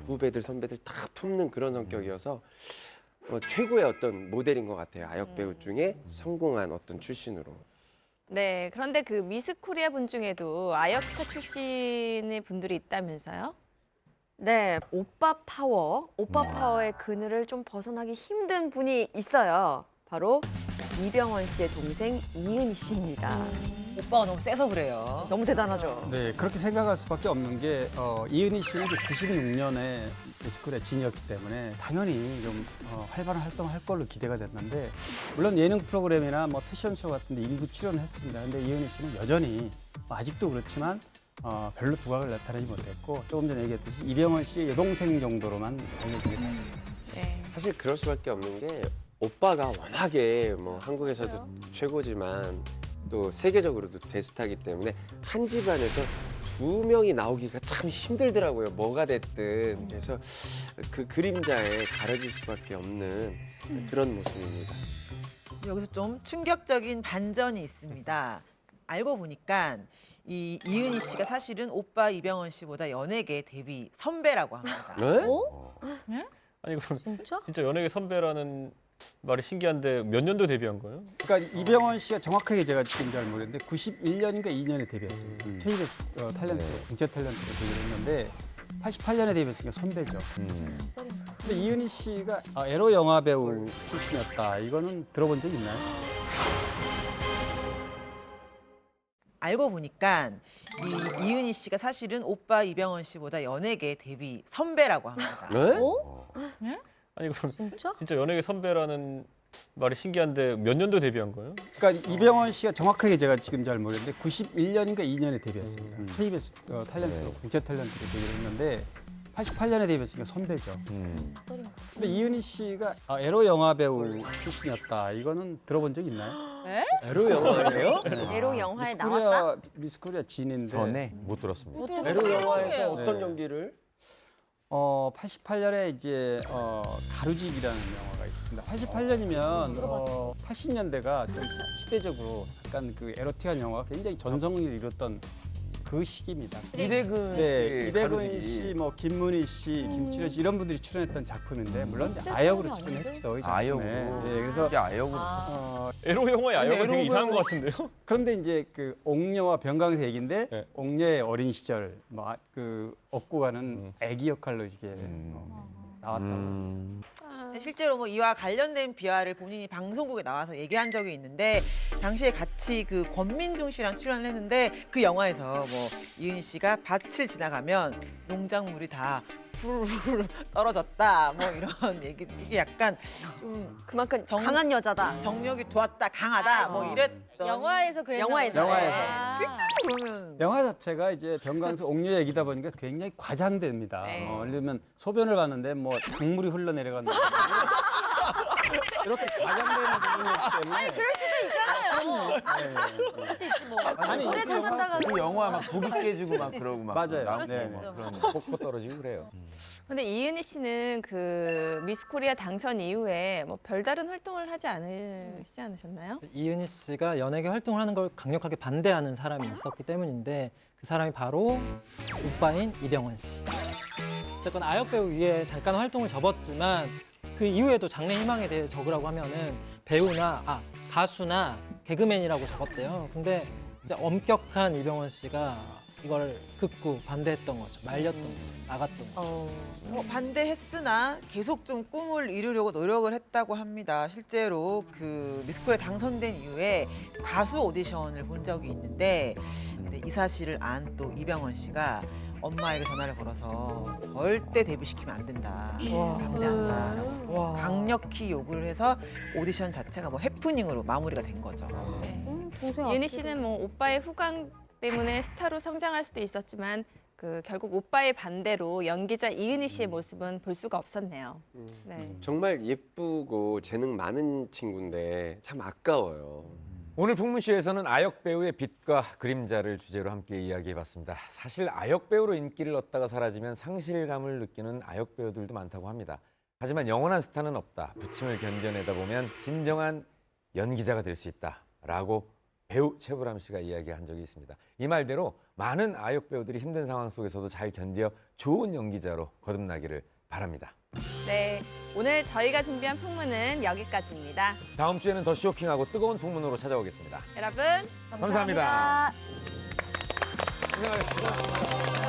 Speaker 7: 후배들, 선배들 다 품는 그런 성격이어서 최고의 어떤 모델인 것 같아요. 아역 배우 중에 성공한 어떤 출신으로.
Speaker 2: 네, 그런데 그 미스 코리아 분 중에도 아역스타 출신의 분들이 있다면서요?
Speaker 5: 네, 오빠 파워의 그늘을 좀 벗어나기 힘든 분이 있어요. 바로 이병헌 씨의 동생 이은희 씨입니다.
Speaker 3: 오빠가 너무 세서 그래요.
Speaker 5: 너무 대단하죠.
Speaker 8: 네, 그렇게 생각할 수밖에 없는 게 이은희 씨는 96년에 미스코리아 진이었기 때문에 당연히 좀 활발한 활동을 할 걸로 기대가 됐는데 물론 예능 프로그램이나 뭐 패션쇼 같은 데 일부 출연했습니다. 근데 이은희 씨는 여전히 아직도 그렇지만 별로 두각을 나타내지 못했고 조금 전에 얘기했듯이 이병헌 씨의 여동생 정도로만 알려지게 됐습니다.
Speaker 2: 네.
Speaker 7: 사실 그럴 수밖에 없는 게 오빠가 워낙에 뭐 한국에서도 최고지만 또 세계적으로도 대스타이기 때문에 한 집안에서 두 명이 나오기가 참 힘들더라고요. 뭐가 됐든. 그래서 그 그림자에 가려질 수밖에 없는 그런 모습입니다.
Speaker 3: 여기서 좀 충격적인 반전이 있습니다. 알고 보니까 이 이은희 씨가 사실은 오빠 이병헌 씨보다 연예계 데뷔 선배라고 합니다.
Speaker 7: 네?
Speaker 9: 아니 그럼
Speaker 6: 진짜?
Speaker 9: 진짜 연예계 선배라는 말이 신기한데 몇 년도 데뷔한 거예요?
Speaker 8: 그러니까 이병헌 씨가 정확하게 제가 지금 잘 모르겠는데 91년인가 2년에 데뷔했습니다. KBS 탤런트, 국제 탤런트로 데뷔를 했는데 88년에 데뷔했으니까 선배죠. 근데 이은희 씨가 에로 영화 배우 출신이었다. 이거는 들어본 적 있나요?
Speaker 3: 알고 보니까 이 이은희 씨가 사실은 오빠 이병헌 씨보다 연예계 데뷔 선배라고 합니다.
Speaker 7: 네?
Speaker 9: 아니 그럼
Speaker 6: 진짜?
Speaker 9: 진짜 연예계 선배라는 말이 신기한데 몇 년도 데뷔한 거예요?
Speaker 8: 그러니까 이병헌 씨가 정확하게 제가 지금 잘 모르겠는데 91년인가 2년에 데뷔했습니다. KBS 탤런트로 국제 탤런트로 데뷔를 했는데 88년에 데뷔했으니까 선배죠. 근데 이은희 씨가 에로 영화 배우 출신이었다. 이거는 들어본 적 있나요?
Speaker 13: 네?
Speaker 7: 에로 영화예요?
Speaker 5: 에로 영화에
Speaker 8: 미스코리아,
Speaker 5: 나왔다?
Speaker 8: 미스코리아 진인데
Speaker 11: 전에 못 들었습니다.
Speaker 7: 에로 영화에서 어떤
Speaker 8: 네.
Speaker 7: 연기를?
Speaker 8: 88년에 이제 가루직이라는 영화가 있습니다. 88년이면 80년대가 좀 시대적으로 약간 그 에로틱한 영화가 굉장히 전성을 이뤘던 그 시기입니다.
Speaker 11: 이대근
Speaker 8: 네, 이대근
Speaker 11: 가루직이.
Speaker 8: 씨, 뭐 김문희 씨, 김출연 씨 이런 분들이 출연했던 작품인데 물론 이제 아역으로 출연했죠. 이 작품에.
Speaker 11: 아역으로.
Speaker 8: 네, 그래서
Speaker 11: 이게 아역으로.
Speaker 9: 에로 영화의 아역은
Speaker 11: 근데
Speaker 9: 되게
Speaker 11: 에로
Speaker 9: 이상한
Speaker 11: 배우-
Speaker 9: 것 같은데요?
Speaker 8: 그런데 이제 그 옥녀와 병강세 얘기인데
Speaker 9: 네.
Speaker 8: 옥녀의 어린 시절 그 업고 가는 아기 역할로 이게 나왔다고.
Speaker 3: 실제로 뭐 이와 관련된 비화를 본인이 방송국에 나와서 얘기한 적이 있는데 당시에 같이 그 권민중 씨랑 출연을 했는데 그 영화에서 뭐 이은희 씨가 밭을 지나가면 농작물이 다 후루룩 떨어졌다 뭐 이런 얘기 이게 약간 좀
Speaker 5: 그만큼 강한 여자다.
Speaker 3: 정력이 좋았다 강하다 뭐 이랬던
Speaker 13: 영화에서 그랬나
Speaker 5: 영화에서.
Speaker 13: 보네.
Speaker 8: 영화에서.
Speaker 3: 실제로 그러면
Speaker 8: 영화 자체가 이제 병강세 옥녀 얘기다 보니까 굉장히 과장됩니다.
Speaker 2: 네.
Speaker 8: 예를 들면 소변을 봤는데 뭐 강물이 흘러내려간다. 이렇게 과장되는 부분이기 때문에.
Speaker 13: 그럴 수도 있잖아요.
Speaker 6: 할 수 있지 뭐.
Speaker 8: 아니,
Speaker 6: 오래
Speaker 8: 그
Speaker 6: 참았다가
Speaker 11: 그 영화 막 고기 깨지고 막 그러고 막
Speaker 8: 맞아요.
Speaker 11: 나오고
Speaker 8: 네.
Speaker 11: 뭐 그런
Speaker 7: 폭포 떨어지고 그래요.
Speaker 2: 근데 이은희 씨는 그 미스 코리아 당선 이후에 뭐 별다른 활동을 하지 않으시지 않으셨나요?
Speaker 4: 이은희 씨가 연예계 활동을 하는 걸 강력하게 반대하는 사람이 있었기 때문인데 그 사람이 바로 오빠인 이병헌 씨. 어쨌건 아역 배우 위에 잠깐 활동을 접었지만 그 이후에도 장래 희망에 대해 적으라고 하면은 배우나 가수나 개그맨이라고 적었대요. 근데 이제 엄격한 이병헌 씨가 이걸 극구 반대했던 거죠. 말렸던 거죠. 나갔던 거죠.
Speaker 3: 반대했으나 계속 좀 꿈을 이루려고 노력을 했다고 합니다. 실제로 그 미스코리아 당선된 이후에 가수 오디션을 본 적이 있는데 근데 이 사실을 안 또 이병헌 씨가 엄마에게 전화를 걸어서 절대 데뷔시키면 안 된다. 반대한다라고 강력히 요구를 해서 오디션 자체가 뭐 해프닝으로 마무리가 된 거죠.
Speaker 2: 이은희 씨는 뭐 오빠의 후광 때문에 스타로 성장할 수도 있었지만 결국 오빠의 반대로 연기자 이은희 씨의 모습은 볼 수가 없었네요. 네.
Speaker 7: 정말 예쁘고 재능 많은 친구인데 참 아까워요.
Speaker 1: 오늘 풍문쇼에서는 아역 배우의 빛과 그림자를 주제로 함께 이야기해봤습니다. 사실 아역 배우로 인기를 얻다가 사라지면 상실감을 느끼는 아역 배우들도 많다고 합니다. 하지만 영원한 스타는 없다. 부침을 견뎌내다 보면 진정한 연기자가 될 수 있다라고 배우 최불암 씨가 이야기한 적이 있습니다. 이 말대로 많은 아역 배우들이 힘든 상황 속에서도 잘 견뎌 좋은 연기자로 거듭나기를 바랍니다.
Speaker 2: 네, 오늘 저희가 준비한 풍문은 여기까지입니다.
Speaker 1: 다음 주에는 더 쇼킹하고 뜨거운 풍문으로 찾아오겠습니다.
Speaker 2: 여러분
Speaker 1: 감사합니다.
Speaker 2: 감사합니다.
Speaker 1: 고생하셨습니다.